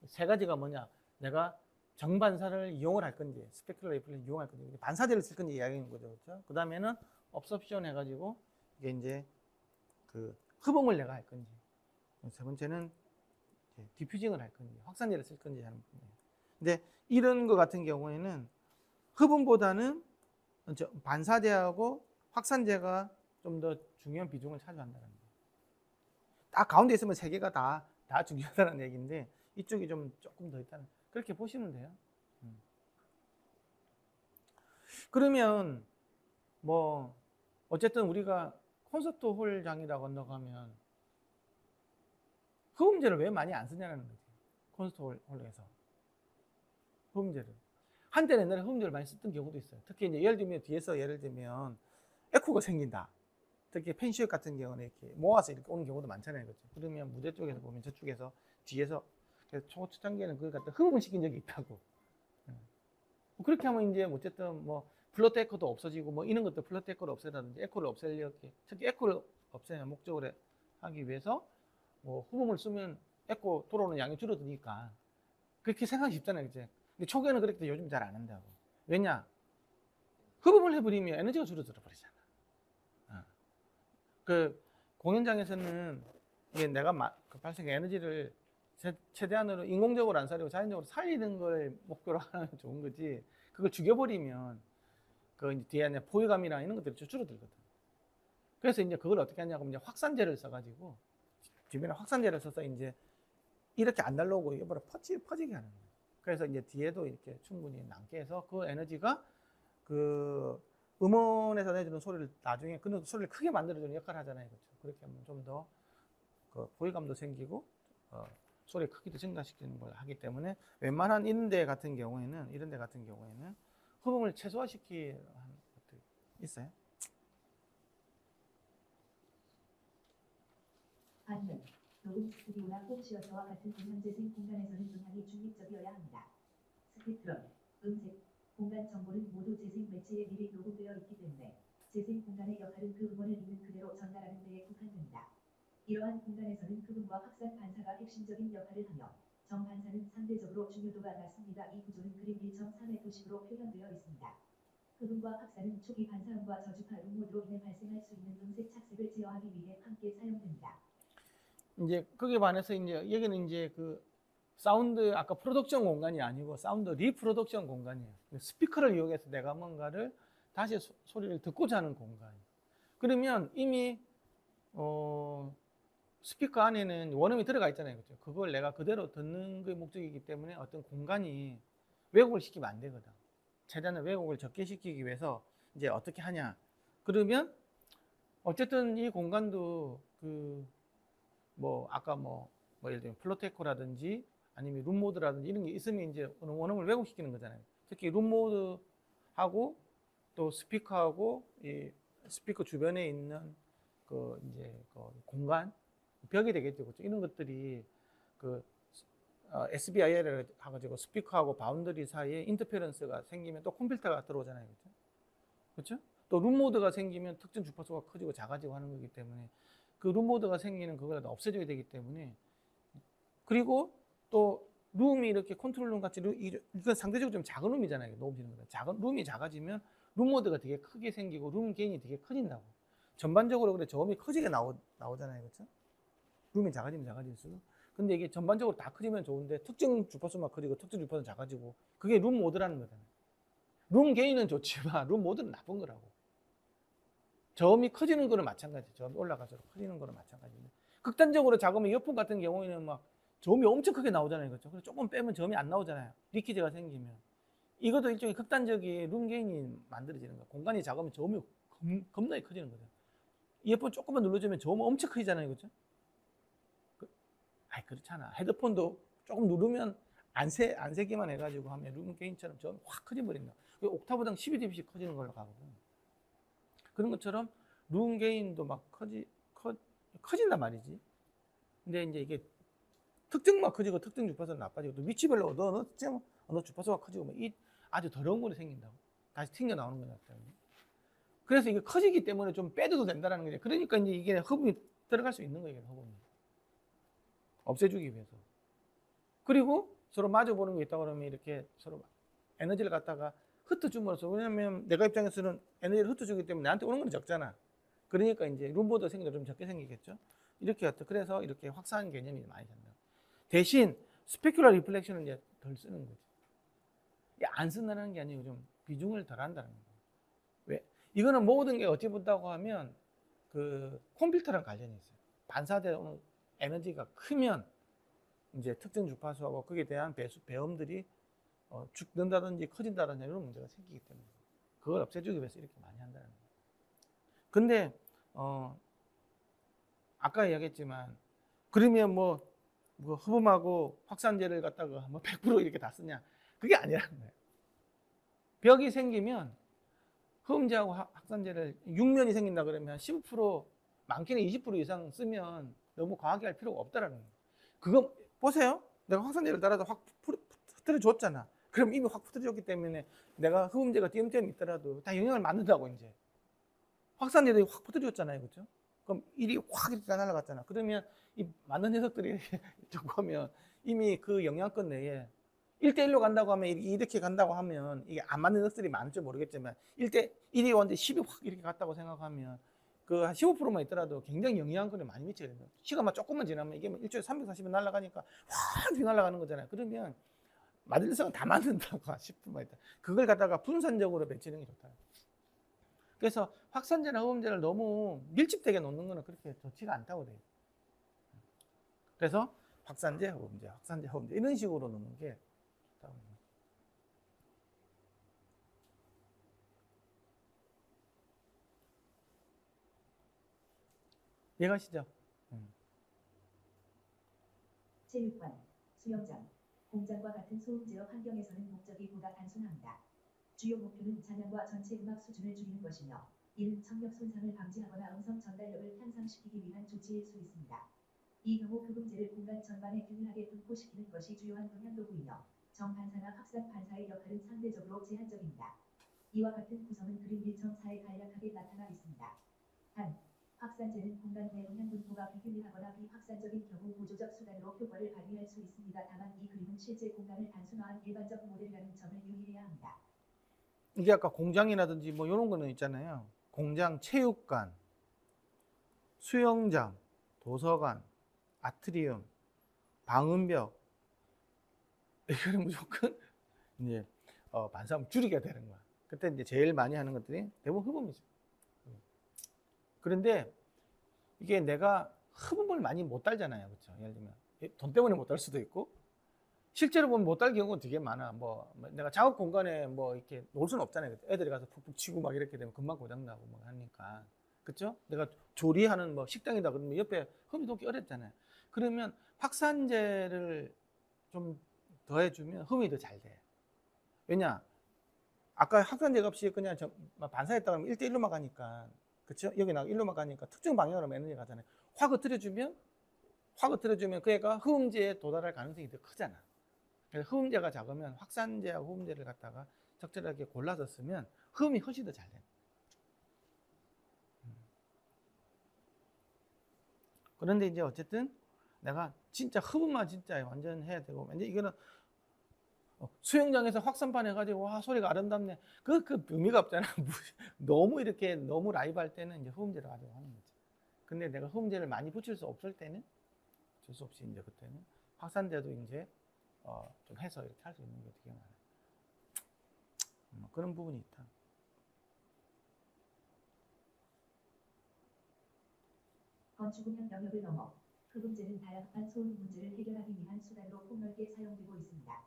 3가지가 뭐냐? 내가 정반사를 이용을 할 건지, 스페큘러 레이플을 이용할 건지, 반사제를 쓸 건지 이야기하는 거죠, 그렇죠? 그 다음에는 업섭션 해가지고 이게 이제 그 흡음을 내가 할 건지, 3번째는 디퓨징을 할 건지, 확산제를 쓸 건지 하는 부분이에요. 근데 이런 거 같은 경우에는 흡음보다는 반사제하고 확산제가 좀 더 중요한 비중을 차지한다는 거예요. 딱 가운데 있으면 3개가 다 중요하다는 얘기인데 이쪽이 조금 더 있다는 그렇게 보시면 돼요. 그러면 뭐 어쨌든 우리가 콘서트 홀장이라고 넘어가면 흡음제를 왜 많이 안 쓰냐는 거지. 콘서트 홀에서 흡음제를 한때는 옛날에 흡음제를 많이 썼던 경우도 있어요. 특히 이제 뒤에서 예를 들면 에코가 생긴다. 특히 펜시업 같은 경우는 이렇게 모아서 이렇게 오는 경우도 많잖아요. 그렇죠? 그러면 무대 쪽에서 보면 저쪽에서 뒤에서 초창기에는 그걸 갖다 흡음을 시킨 적이 있다고. 그렇게 하면 이제 어쨌든 뭐 플러트 에코도 없어지고 뭐 이런 것도 플러트 에코를 없애라든지 에코를 없애려고 특히 에코를 없애는 목적으로 하기 위해서 뭐 흡음을 쓰면 에코 돌아오는 양이 줄어드니까 그렇게 생각이 쉽잖아요. 이제. 근데 초기에는 그렇게 요즘 잘 안 한다고. 왜냐? 흡음을 해버리면 에너지가 줄어들어 버리잖아. 그 공연장에서는 이게 내가 그 발생 에너지를 최대한으로 인공적으로 안 살리고 자연적으로 살리는 걸 목표로 하면 좋은 거지. 그걸 죽여버리면 그 이제 뒤에 이제 포효감이나 이런 것들이 줄어들거든. 그래서 이제 그걸 어떻게 하냐고 이제 확산제를 써가지고 주변에 확산제를 써서 이제 이렇게 안 날라오고 이거보다 퍼지게 하는 거예요. 그래서 이제 뒤에도 이렇게 충분히 남게 해서 그 에너지가 그 음원에서 내주는 소리를 나중에 그 소리를 크게 만들어주는 역할을 하잖아요. 그렇죠? 그렇게 하면 좀 더 그 포효감도 생기고 소리 크기도 증가시키는 걸 하기 때문에 웬만한 이런 데 같은 경우에는 흡음을 최소화시키는 것도 있어요. 반면 녹음 스튜디오나 홈시어터와 같은 음향 재생 공간에서는 음향이 중립적이어야 합니다. 스펙트럼, 음색, 공간 정보는 모두 재생 매체에 미리 녹음되어 있기 때문에 재생 공간의 역할은 그 음원을 있는 그대로 전달하는 데에 국한됩니다. 이러한 공간에서는 흡음과 확산 반사가 핵심적인 역할을 하며 정 반사는 상대적으로 중요도가 낮습니다. 이 구조는 그림 1.3의 도식으로 표현되어 있습니다. 흡음과 확산은 초기 반사음과 저주파 룸모드로 인해 발생할 수 있는 음색 착색을 제어하기 위해 함께 사용됩니다. 이제 거기에 반해서 이제 여기는 이제 그 사운드 아까 프로덕션 공간이 아니고 사운드 리프로덕션 공간이에요. 스피커를 이용해서 내가 뭔가를 다시 소리를 듣고자 하는 공간. 그러면 이미 스피커 안에는 원음이 들어가 있잖아요. 그렇죠? 그걸 내가 그대로 듣는 게 목적이기 때문에 어떤 공간이 왜곡을 시키면 안 되거든. 최대한 왜곡을 적게 시키기 위해서 이제 어떻게 하냐. 그러면 어쨌든 이 공간도 그 아까 예를 들면 플로테코라든지 아니면 룸모드라든지 이런 게 있으면 이제 원음을 왜곡시키는 거잖아요. 특히 룸모드하고 또 스피커하고 이 스피커 주변에 있는 그 이제 그 공간 벽이 되겠죠. 그렇죠? 이런 것들이 그 SBIR을 해가지고 스피커하고 바운더리 사이에 인터페런스가 생기면 또 컴퓨터가 들어오잖아요. 그렇죠? 그렇죠? 또 룸모드가 생기면 특정 주파수가 커지고 작아지고 하는 거기 때문에 그 룸모드가 생기는 그걸 다 없애줘야 되기 때문에 그리고 또 룸이 이렇게 컨트롤룸 같이 이건 상대적으로 좀 작은 룸이잖아요. 녹음지는 거다. 작은 룸이 작아지면 룸모드가 되게 크게 생기고 룸 게인이 되게 커진다고. 전반적으로 그래 저음이 커지게 나오잖아요. 그렇죠? 룸이 작아지면 작아질수록. 근데 이게 전반적으로 다 커지면 좋은데 특정 주파수만 커지고 특정 주파수는 작아지고 그게 룸 모드라는 거잖아요. 룸 게인은 좋지만 룸 모드는 나쁜 거라고. 저음이 커지는 거는 마찬가지. 저음이 올라갈수록 커지는 거는 마찬가지인데 극단적으로 작으면 이어폰 같은 경우에는 막 저음이 엄청 크게 나오잖아요. 그렇죠? 그래서 조금 빼면 저음이 안 나오잖아요. 리키지가 생기면. 이것도 일종의 극단적인 룸 게인이 만들어지는 거예요. 공간이 작으면 저음이 겁나게 커지는 거죠. 이어폰 조금만 눌러주면 저음 엄청 커지잖아요. 그렇죠? 그렇잖아. 헤드폰도 조금 누르면 안 세기만 해가지고 하면 룸 게인처럼 저음이 확 커져버린다. 옥타브당 12dB씩 커지는 걸로 가거든. 그런 것처럼 룸 게인도 막 커진단 말이지. 근데 이제 이게 특정만 커지고 특정 주파수는 나빠지고 또 위치별로 어느 주파수가 커지고 뭐 아주 더러운 꼴이 생긴다고. 다시 튕겨 나오는 거냐 때문에. 그래서 이게 커지기 때문에 좀 빼줘도 된다는 거죠. 그러니까 이제 이게 흡음이 들어갈 수 있는 거예요. 흡음이. 없애주기 위해서. 그리고 서로 마주보는 게 있다 그러면 이렇게 서로 에너지를 갖다가 흩어줌으로써 왜냐면 내가 입장에서는 에너지를 흩어주기 때문에 나한테 오는 건 적잖아. 그러니까 이제 룸보드 생기도 좀 적게 생기겠죠. 이렇게 그래서 이렇게 확산 개념이 많이 된다. 대신 스페큘러 리플렉션은 이제 덜 쓰는 거지. 안 쓴다는 게 아니고 좀 비중을 덜 한다는 거예요. 왜? 이거는 모든 게 어찌 본다고 하면 그 컴퓨터랑 관련이 있어요. 반사되는 에너지가 크면 이제 특정 주파수하고 거기에 대한 배음들이 죽는다든지 커진다든지 이런 문제가 생기기 때문에 그걸 없애주기 위해서 이렇게 많이 한다는 거예요. 근데 아까 이야기했지만 그러면 뭐 흡음하고 확산제를 갖다가 뭐 100% 이렇게 다 쓰냐? 그게 아니라는 거예요. 벽이 생기면 흡음제하고 확산제를 6면이 생긴다 그러면 15% 많게는 20% 이상 쓰면 너무 과하게 할 필요가 없다라는 거예요. 그거 보세요. 내가 확산제를 따라서 확 퍼뜨려 줬잖아. 그럼 이미 확 퍼뜨려 줬기 때문에 내가 흡음제가 띄엄띄엄 있더라도 다 영향을 받는다고 이제. 확산제도 확 퍼뜨려 줬잖아요. 그렇죠? 그럼 일이 확 이렇게 날아갔잖아. 그러면 이 많은 녀석들이 자꾸 하면 이미 그 영향권 내에 1대1로 간다고 하면 이렇게 간다고 하면 이게 안 맞는 녀석들이 많을지 모르겠지만 1이 왔는데 10이 확 이렇게 갔다고 생각하면 그 한 15%만 있더라도 굉장히 영향권이 많이 미쳐야 됩니다. 시간만 조금만 지나면 이게 뭐 일주일에 340일 날아가니까 확 날아가는 거잖아요. 그러면 맞을 녀석은 다 맞는다고 10%만 있다. 그걸 갖다가 분산적으로 배치는 게 좋다. 그래서 확산제나 흡음제를 너무 밀집되게 놓는 거는 그렇게 좋지가 않다고 돼요. 그래서 확산제, 흡음제, 확산제, 흡음제 이런 식으로 놓는 게 좋다고 합니다. 이해가시죠? 체육관, 수영장, 공장과 같은 소음제어 환경에서는 목적이 보다 단순합니다. 주요 목표는 잔향과 전체 음악 수준을 줄이는 것이며 이는 청력 손상을 방지하거나 음성 전달력을 향상시키기 위한 조치일 수 있습니다. 이 경우 흡음제를 공간 전반에 균일하게 분포시키는 것이 주요한 방향도구이며 정반사나 확산 반사의 역할은 상대적으로 제한적입니다. 이와 같은 구성은 그림 1.4에 간략하게 나타나 있습니다. 단, 확산제는 공간 내 음향 분포가 비균일하거나 비확산적인 경우 보조적 수단으로 효과를 발휘할 수 있습니다. 다만 이 그림은 실제 공간을 단순화한 일반적 모델이라는 점을 유의해야 합니다. 이게 아까 공장이라든지 뭐 이런 거는 있잖아요. 공장, 체육관, 수영장, 도서관, 아트리움, 방음벽 이거는 무조건 이제 반사음 줄이게 되는 거야. 그때 이제 제일 많이 하는 것들이 대부분 흡음이죠. 그런데 이게 내가 흡음을 많이 못 달잖아요. 그렇죠? 예를 들면 돈 때문에 못 달 수도 있고 실제로 보면 못 달 경우가 되게 많아. 뭐 내가 작업 공간에 뭐 이렇게 놓을 수는 없잖아요. 애들이 가서 푹푹 치고 막 이렇게 되면 금방 고장 나고 뭐 하니까. 그렇죠? 내가 조리하는 뭐 식당이다 그러면 옆에 흡음이 놓기 어렵잖아요. 그러면 확산제를 좀 더해주면 흡음이 더 잘 돼. 왜냐? 아까 확산제가 없이 그냥 반사했다 그러면 1대1로만 가니까. 그렇죠? 여기 나 1로만 가니까 특정 방향으로 에너지 가잖아요. 확 흩어주면 그 애가 흡음제에 도달할 가능성이 더 크잖아. 그래서 흡음제가 작으면 확산제하고 흡음제를 갖다가 적절하게 골라서 쓰면 흡음이 훨씬 더 잘 돼. 그런데 이제 어쨌든 내가 진짜 흡음만 진짜 완전 해야 되고, 이제 이거는 수영장에서 확산판 해가지고 와 소리가 아름답네. 그 의미가 없잖아. 너무 이렇게 너무 라이브 할 때는 이제 흡음제를 가지고 하는 거지. 근데 내가 흡음제를 많이 붙일 수 없을 때는 어쩔 수 없이 이제 그때는 확산제도 이제 좀 해서 이렇게 할 수 있는 게 되게 많아요. 그런 부분이 있다. 건축음향 영역을 넘어 흡음제는 다양한 소음 문제를 해결하기 위한 수단으로 폭넓게 사용되고 있습니다.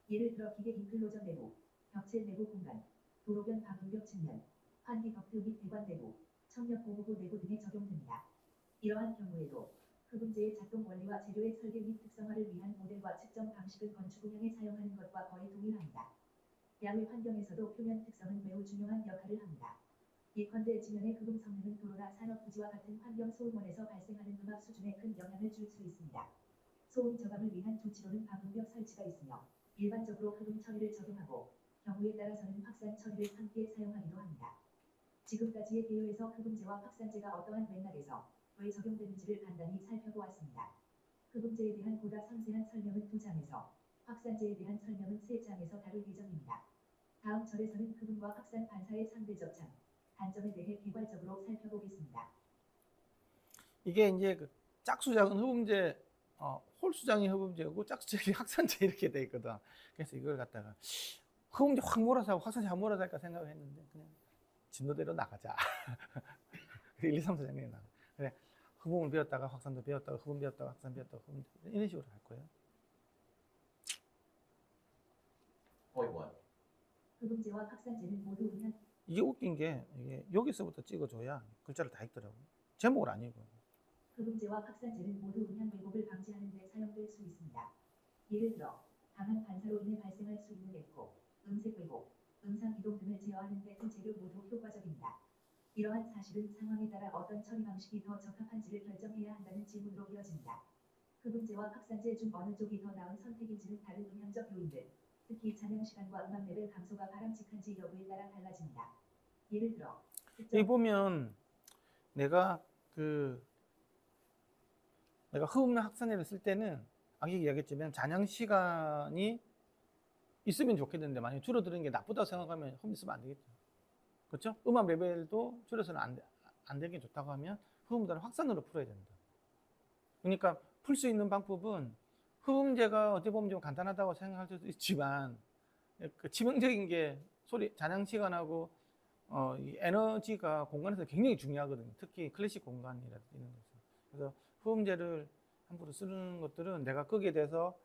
예를 들어 기계 인클로저 내부, 벽체 내부 공간, 도로변 방음벽 측면, 환기 덕트 및 배관 내부, 청력 보호구 내부 등에 적용됩니다. 이러한 경우에도 흡음제의 작동 원리와 재료의 설계 및 특성화를 위한 모델과 측정 방식은 건축음향에 사용하는 것과 거의 동일합니다. 야외 환경에서도 표면 특성은 매우 중요한 역할을 합니다. 예컨대 지면의 흡음 성능은 도로나 산업 부지와 같은 환경 소음원에서 발생하는 음악 수준에 큰 영향을 줄 수 있습니다. 소음 저감을 위한 조치로는 방음벽 설치가 있으며 일반적으로 흡음 처리를 적용하고 경우에 따라서는 확산 처리를 함께 사용하기도 합니다. 지금까지의 개요에서 흡음제와 확산제가 어떠한 맥락에서 왜 적용되는지를 간단히 살펴보았습니다. 흡음제에 대한 보다 상세한 설명은 2장에서, 확산제에 대한 설명은 3장에서 다룰 예정입니다. 다음 절에서는 흡음과 확산 반사의 상대적 장, 단점에 대해 개괄적으로 살펴보겠습니다. 이게 이제 그 짝수 작은 흡음제, 홀수장이 흡음제고 짝수작이 확산제 이렇게 돼 있거든. 그래서 이걸 갖다가 흡음제 확 몰아서 하고 확산제 확 몰아서 할까 생각을 했는데 그냥 진도대로 나가자. 1, 2, 3, 4장에 나가. 그래 흡음을 배웠다가 확산도 배웠다가 흡음 배웠다가 확산 배웠다가 흡음 이런 식으로 할 거예요. 흡음제와 확산제는 모두 음향 이게 웃긴 게 이게 여기서부터 찍어줘야 글자를 다 읽더라고. 제목을 안 읽어. 흡음제와 확산제는 모두 음향 왜곡을 방지하는 데 사용될 수 있습니다. 예를 들어 강한 반사로 인해 발생할 수 있는 에코, 음색 왜곡, 음상 이동 등을 제어하는 데 두 재료 모두 효과적입니다. 이러한 사실은 상황에 따라 어떤 처리 방식이 더 적합한지를 결정해야 한다는 질문으로 이어집니다. 흡음제와 확산제 중 어느 쪽이 더 나은 선택인지는 다른 음향적 요인들, 특히 찬양 시간과 음악 레벨 감소가 바람직한지 여부에 따라 달라집니다. 예를 들어 여기 보면 내가 흡음 확산제를 쓸 때는 아까 이야기했지만 잔향 시간이 있으면 좋겠는데 만약에 줄어드는 게 나쁘다고 생각하면 흡음 있으면 안 되겠죠. 그렇죠? 음압 레벨도 줄여서는 안 되는 게 좋다고 하면 흡음보다는 확산으로 풀어야 된다. 그러니까 풀 수 있는 방법은 흡음제가 어떻게 보면 좀 간단하다고 생각할 수도 있지만 그 치명적인 게 소리 잔향 시간하고 이 에너지가 공간에서 굉장히 중요하거든요. 특히 클래식 공간이라든지 이런 것은. 그래서 흡음제를 함부로 쓰는 것들은 내가 거기에 대해서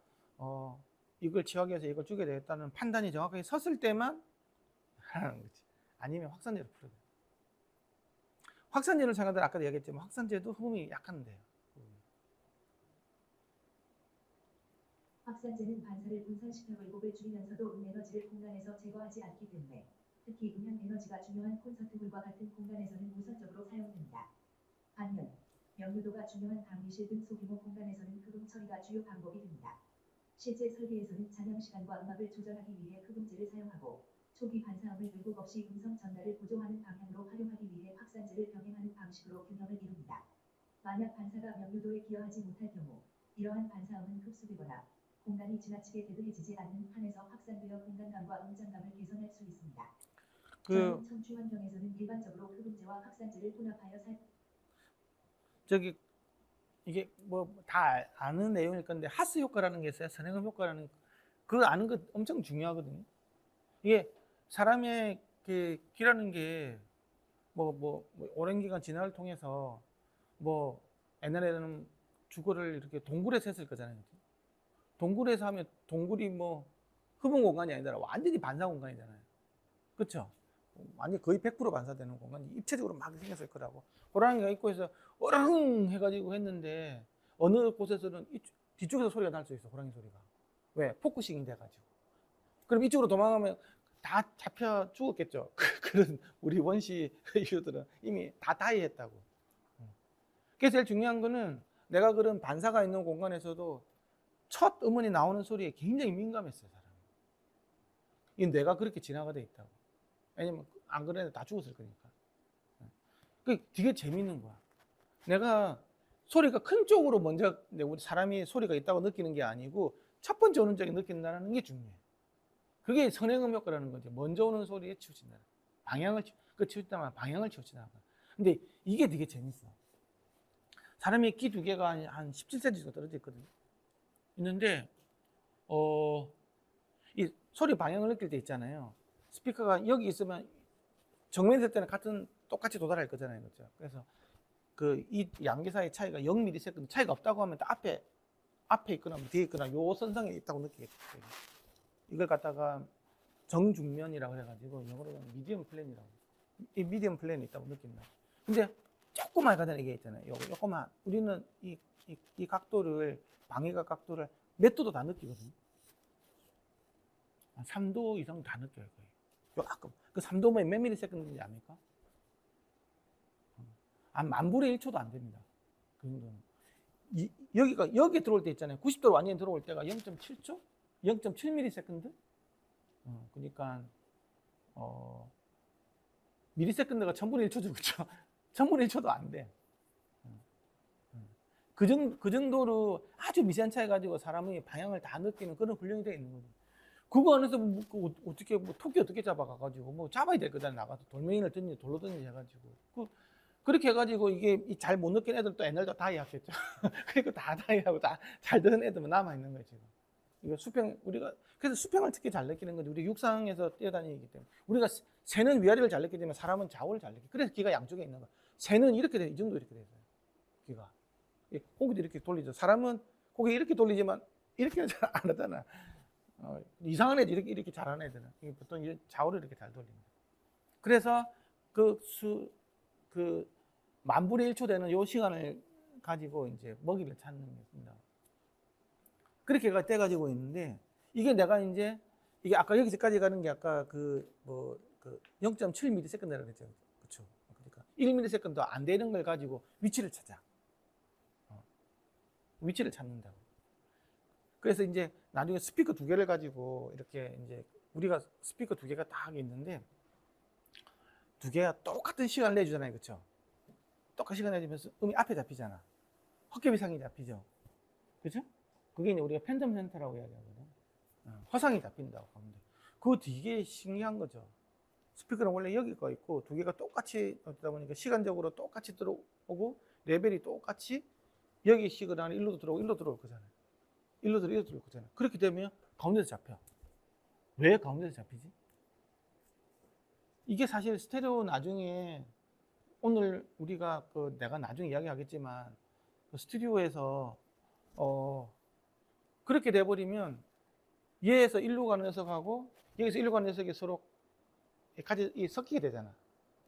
이걸 치하기 위해서 이걸 주게 되겠다는 판단이 정확하게 섰을 때만 하라는 거지. 아니면 확산제로 풀어야 돼. 확산제를 생각하면 아까도 얘기했지만 확산제도 흡음이 약한데요. 확산제는 반사를 분산시켜 굴곡을 줄이면서도 에너지를 공간에서 제거하지 않기 때문에 특히 음향 에너지가 중요한 콘서트홀과 같은 공간에서는 우선적으로 사용됩니다. 반면 명료도가 중요한 강의실 등 소규모 공간에서는 흡음 처리가 주요 방법이 됩니다. 실제 설계에서는 잔향 시간과 음압을 조절하기 위해 흡음제를 사용하고 초기 반사음을 왜곡 없이 음성 전달을 보조하는 방향으로 활용하기 위해 확산제를 병행하는 방식으로 균형을 이룹니다. 만약 반사가 명료도에 기여하지 못할 경우 이러한 반사음은 흡수되거나 공간이 지나치게 대도해지지 않는 한에서 확산되어 공간감과 음장감을 개선할 수 있습니다. 저는 청취 환경에서는 일반적으로 흡음제와 확산제를 혼합하여 이게 뭐 다 아는 내용일 건데 하스 효과라는 게 있어요. 선행음 효과라는 그거 아는 거 엄청 중요하거든요. 이게 사람의 그 귀라는 게 뭐 오랜 기간 진화를 통해서 뭐 옛날에는 주거를 이렇게 동굴에서 했을 거잖아요. 동굴에서 하면 동굴이 뭐 흡음 공간이 아니라 완전히 반사 공간이잖아요. 그렇죠? 완전 거의 100% 반사되는 공간이 입체적으로 막 생겼을 거라고. 호랑이가 있고 해서 어렁 해가지고 했는데 어느 곳에서는 뒤쪽에서 소리가 날 수 있어. 호랑이 소리가. 왜? 포커싱이 돼가지고. 그럼 이쪽으로 도망가면 다 잡혀 죽었겠죠. 그런 우리 원시 인류들은 이미 다 다이했다고. 그래서 제일 중요한 거는 내가 그런 반사가 있는 공간에서도 첫 음원이 나오는 소리에 굉장히 민감했어요, 사람이. 이 뇌가 그렇게 진화가 돼 있다고. 왜냐면 안 그래도 다 죽었을 거니까. 그 되게 재밌는 거야. 내가 소리가 큰 쪽으로 먼저 우리 사람이 소리가 있다고 느끼는 게 아니고 첫 번째 오는 쪽에 느낀다는 게 중요해. 그게 선행음 효과라는 거지. 먼저 오는 소리에 치우친다. 치우친다면 방향을 치우친다. 근데 이게 되게 재밌어. 사람의 귀 두 개가 한 17cm 정도 떨어져 있거든요. 있는데 이 소리 방향을 느낄 때 있잖아요. 스피커가 여기 있으면 정면에 있을 때는 똑같이 도달할 거잖아요. 그렇죠? 그래서 그 이 양계 사이의 차이가 0ms 차이가 없다고 하면 앞에 있거나 뒤에 있거나 요 선상에 있다고 느끼겠죠. 이걸 갖다가 정중면이라고 해가지고 영어로는 미디엄 플랜이라고. 이 미디엄 플랜이 있다고 느낀다. 근데 조그만 가다는 얘기 있잖아요. 요거만 우리는 이 각도를 방해각 각도를 몇 도도 다 느끼거든요. 한 3도 이상 다 느껴요. 거의. 요만큼. 그 3도면 몇 미리세컨드인지 압니까? 한 10,000분의 1초도 안 됩니다. 그 정도는. 여기 들어올 때 있잖아요. 90도로 완전히 들어올 때가 0.7초? 0.7미리세컨드? 그러니까 미리세컨드가 1000분의 1초죠. 그렇죠? 1000분의 1초도 안 돼. 그 정도로 아주 미세한 차이 가지고 사람의 방향을 다 느끼는 그런 훈련이 되어 있는 거죠. 그거 안에서 어떻게 토끼 어떻게 잡아가가지고 뭐 잡아야 될 거잖아요. 나가서 돌멩이를 던지 돌로 던지 해가지고 그렇게 해가지고 이게 잘 못 느낀 애들 또 옛날도 다이 하겠죠. 그리고 다 다이하고 다 잘 듣는 애들만 남아 있는 거예요 지금. 이거 그래서 수평을 특히 잘 느끼는 건데 우리 육상에서 뛰어다니기 때문에 우리가 새는 위아래를 잘 느끼지만 사람은 좌우를 잘 느끼. 그래서 귀가 양쪽에 있는 거야. 새는 이렇게 돼, 이 정도 이렇게 돼서 귀가. 고기도 이렇게 돌리죠. 사람은 고기 이렇게 돌리지만 이렇게 잘 안 하잖아. 이상한 애들 이렇게 잘하는 애들은 보통 좌우를 이렇게 잘 돌립니다. 그래서 그 10,000분의 1초 되는 요 시간을 가지고 이제 먹이를 찾는 겁니다. 그렇게 떼가지고 있는데 이게 내가 이제 이게 아까 여기까지 가는 게 아까 0.7ms라고 했죠. 그렇죠. 그러니까 1ms 안 되는 걸 가지고 위치를 찾아. 위치를 찾는다고. 그래서 이제 나중에 스피커 두 개를 가지고 이렇게 이제 우리가 스피커 두 개가 딱 있는데 두 개가 똑같은 시간을 내주잖아요. 그렇죠? 똑같은 시간 내주면서 음이 앞에 잡히잖아. 헛개비상이 잡히죠. 그렇죠? 그게 이제 우리가 팬덤 센터라고 이야기하거든. 화상이 잡힌다고 하면 돼. 그거 되게 신기한 거죠. 스피커는 원래 여기가 있고 두 개가 똑같이 어쩌다 보니까 시간적으로 똑같이 들어오고 레벨이 똑같이 여기 시그널이 일로도 들어오고 일로 들어올 거잖아요. 일로 들어올 거잖아요. 그렇게 되면 가운데서 잡혀. 왜 가운데서 잡히지? 이게 사실 스테레오 나중에 오늘 우리가 내가 나중에 이야기하겠지만 그 스튜디오에서 그렇게 돼버리면 얘에서 일로 가는 녀석하고 여기서 일로 가는 녀석이 서로 같이 섞이게 되잖아.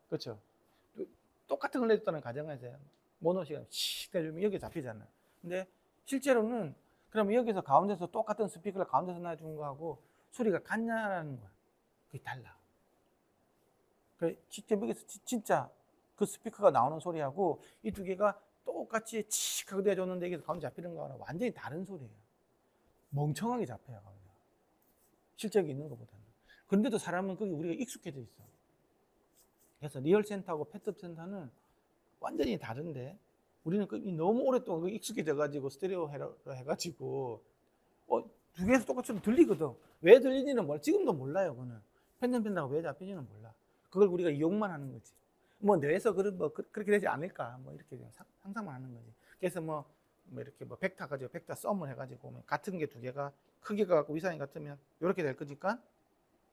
그렇죠? 똑같은 걸 내줬다는 가정하에서 모노 시간 씩 내주면 여기 잡히잖아. 근데 실제로는 그러면 여기서 가운데서 똑같은 스피커를 가운데서 놔준 거하고 소리가 같냐라는 거야. 그게 달라. 직접 여기서 진짜 그 스피커가 나오는 소리하고 이 두 개가 똑같이 칙 하고 내줬는데 여기서 가운데 잡히는 거랑 완전히 다른 소리예요. 멍청하게 잡혀요. 가운데. 실적이 있는 것보다는. 그런데도 사람은 거기 우리가 익숙해져 있어. 그래서 리얼 센터하고 패트 센터는 완전히 다른데 우리는 너무 오랫동안 익숙해져가지고 스테레오 해가지고 두 개에서 똑같이 들리거든. 왜 들리지는 몰라. 지금도 몰라요. 그거는 펜던펜다가 왜 잡히지는 몰라. 그걸 우리가 이용만 하는 거지. 뭐 뇌에서 그렇게 되지 않을까 뭐 이렇게 상상만 하는 거지. 그래서 뭐 이렇게 벡터 가지고 벡터 썸을 해가지고 같은 게 두 개가 크기가 같고 위상이 같으면 이렇게 될 거니까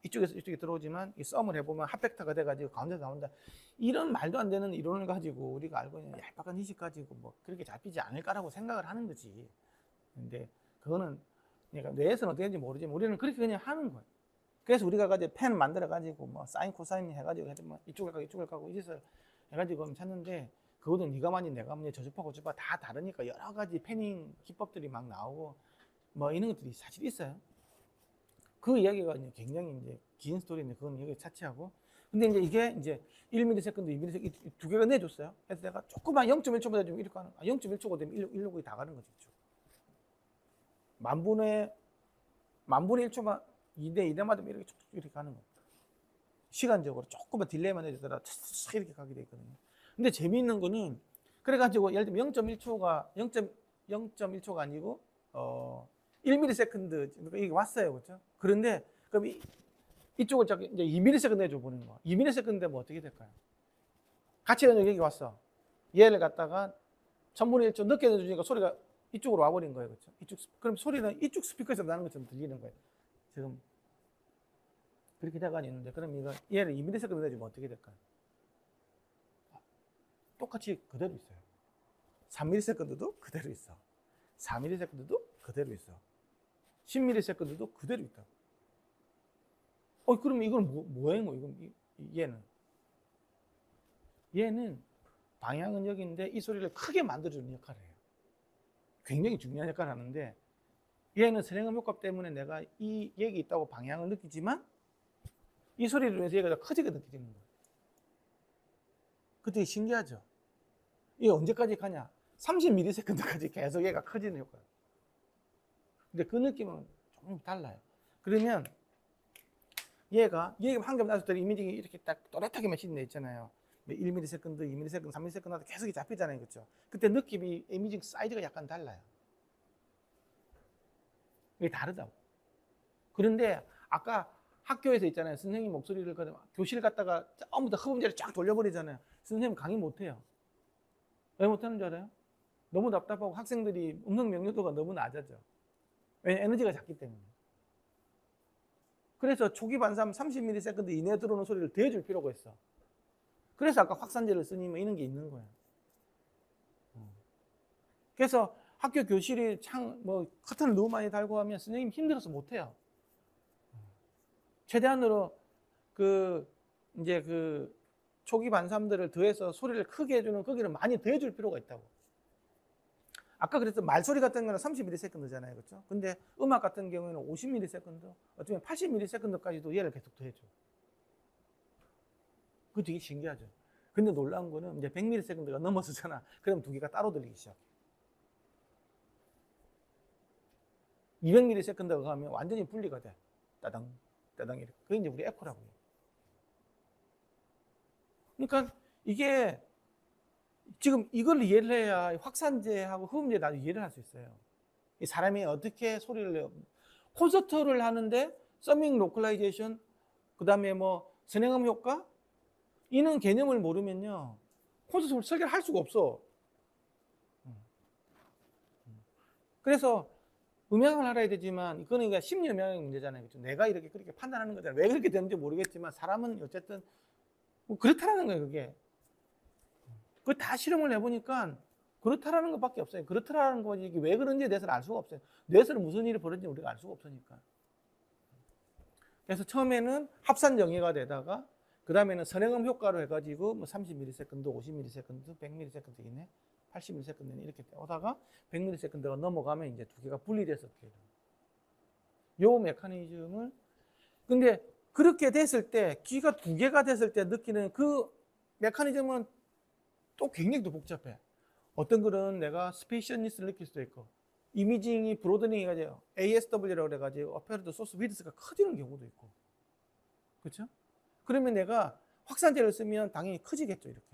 이쪽에서 이쪽에 들어오지만 이 썸을 해보면 핫벡터가 돼가지고 가운데서 나온다. 이런 말도 안 되는 이론을 가지고 우리가 알고 있는 얄팍한 인식 가지고 뭐 그렇게 잡히지 않을까라고 생각을 하는 거지. 근데 그거는 그러니까 뇌에서는 어떻게 되는지 모르지만 우리는 그렇게 그냥 하는 거예요. 그래서 우리가 가지고 펜 만들어 가지고 뭐 사인 코사인 해가지고 뭐 이쪽을 가고 이 짓을 해가지고 찾는데 그거는 네가 많이 내가 많이 저주파 고주파 다 다르니까 여러 가지 패닝 기법들이 막 나오고 뭐 이런 것들이 사실 있어요. 그 이야기가 굉장히 이제 긴 스토리인데 그건 여기 차치하고. 근데 이게 이제 1ms, 2ms 두 개가 내줬어요. 그래서 내가 조금만 0.1초보다 좀 이렇게 가는 0.1초가 되면 1로그에 다 가는 거죠. 만분의 1초만 2대 맞으면 이렇게 가는 거예요. 시간적으로 조금만 딜레이만 해주더라 이렇게 가게 돼 있거든요. 근데 재미있는 거는 그래가지고 예를 들면 0.1초가 아니고 1ms 그러니까 이게 왔어요. 그렇죠? 그런데 그럼 이쪽을 이제 2ms 내줘 보는 거. 2ms 되면 어떻게 될까요? 같이 여기 왔어. 얘를 갖다가 1000분의 1초 늦게 내주니까 소리가 이쪽으로 와버린 거예요. 그렇죠? 그럼 소리는 이쪽 스피커에서 나는 것처럼 들리는 거예요. 지금 그렇게 돼가 있는데 그럼 이거 얘를 2ms 내주면 어떻게 될까요? 똑같이 그대로 있어요. 3ms도 그대로 있어. 4ms도 그대로 있어. 10ms도 그대로 있다. 그러면 이건 뭐예요? 얘는 방향은 여기인데 이 소리를 크게 만들어주는 역할을 해요. 굉장히 중요한 역할을 하는데 얘는 선행음 효과 때문에 내가 여기 있다고 방향을 느끼지만 이 소리를 위해서 얘가 더 커지게 느껴지는 거예요. 그거 되게 신기하죠? 이게 언제까지 가냐? 30ms까지 계속 얘가 커지는 효과예요. 근데 그 느낌은 조금 달라요. 그러면 얘가 방금 나왔을 때 이미징이 이렇게 딱 또렷하게 매치돼 있잖아요. 1ms, 2ms, 3ms 나도 계속 잡히잖아요. 그렇죠? 그때 느낌이 이미징 사이즈가 약간 달라요. 이게 다르다고. 그런데 아까 학교에서 있잖아요. 선생님 목소리를 교실 갔다가 전부 다 흡음재를 쫙 돌려버리잖아요. 선생님 강의 못해요. 왜 못하는 줄 알아요? 너무 답답하고 학생들이 음성 명료도가 너무 낮아져. 왜냐면 에너지가 작기 때문에. 그래서 초기 반사하면 30ms 이내에 들어오는 소리를 더해줄 필요가 있어. 그래서 아까 확산재를 쓰니 뭐 이런 게 있는 거야. 그래서 학교 교실이 커튼을 너무 많이 달고 하면 선생님 힘들어서 못해요. 최대한으로 이제 초기 반사음들을 더해서 소리를 크게 해주는 거기를 많이 더해줄 필요가 있다고. 아까 그래서 말소리 같은 거는 30ms잖아요. 그렇죠? 근데 음악 같은 경우에는 50ms, 어쩌면 80ms까지도 얘를 계속 더해줘. 그거 되게 신기하죠. 근데 놀라운 거는 이제 100ms가 넘어서잖아. 그럼 두 개가 따로 들리기 시작해. 200ms가 가면 완전히 분리가 돼. 따당, 따당 이렇게. 그게 이제 우리 에코라고 해요. 그러니까 이게 지금 이걸 이해를 해야 확산재하고 흡음재 나도 이해를 할 수 있어요. 이 사람이 어떻게 소리를 내요. 콘서트를 하는데 서밍 로컬라이제이션, 그 다음에 뭐 선행음 효과, 이런 개념을 모르면요 콘서트를 설계를 할 수가 없어. 그래서 음향을 알아야 되지만 이거는 그러니까 심리 음향의 문제잖아요. 그렇죠? 내가 이렇게 그렇게 판단하는 거잖아요. 왜 그렇게 되는지 모르겠지만 사람은 어쨌든 뭐 그렇다라는 거예요. 그게 그 다 실험을 해보니까 그렇다라는 것밖에 없어요. 그렇다라는 거지 이게 왜 그런지에 대해서는 알 수가 없어요. 뇌에서는 무슨 일이 벌어진지 우리가 알 수가 없으니까. 그래서 처음에는 합산 정의가 되다가 그 다음에는 선행음 효과로 해가지고 뭐 30ms, 50ms, 100ms 이네, 80ms 이렇게 오다가 100ms가 넘어가면 이제 두 개가 분리돼서 돼요. 요 메커니즘을 근데 그렇게 됐을 때 귀가 두 개가 됐을 때 느끼는 그 메커니즘은 또 굉장히 또 복잡해. 어떤 글은 내가 스페이셔니스를 느낄 수도 있고 이미징이 브로드닝 해가지고 ASW라고 그래가지고 어페어드 소스 위드스가 커지는 경우도 있고 그렇죠? 그러면 내가 확산제를 쓰면 당연히 커지겠죠 이렇게.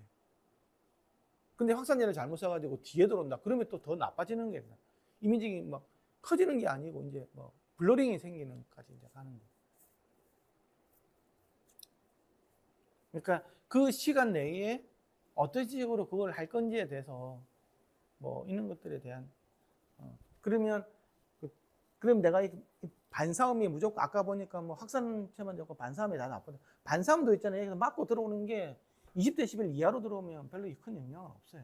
근데 확산제를 잘못 써가지고 뒤에 들어온다. 그러면 또 더 나빠지는 게 이미징이 막 커지는 게 아니고 이제 뭐 블러링이 생기는까지 이제 가는 거예요. 그러니까 그 시간 내에 어떤 식으로 그걸 할 건지에 대해서 뭐 있는 것들에 대한 그러면 그럼 내가 이 반사음이 무조건 아까 보니까 뭐 확산체만 적고 반사음이 다 나쁘다. 반사음도 있잖아요. 그래서 맞고 들어오는 게 20dB 이하로 들어오면 별로 큰 영향은 없어요.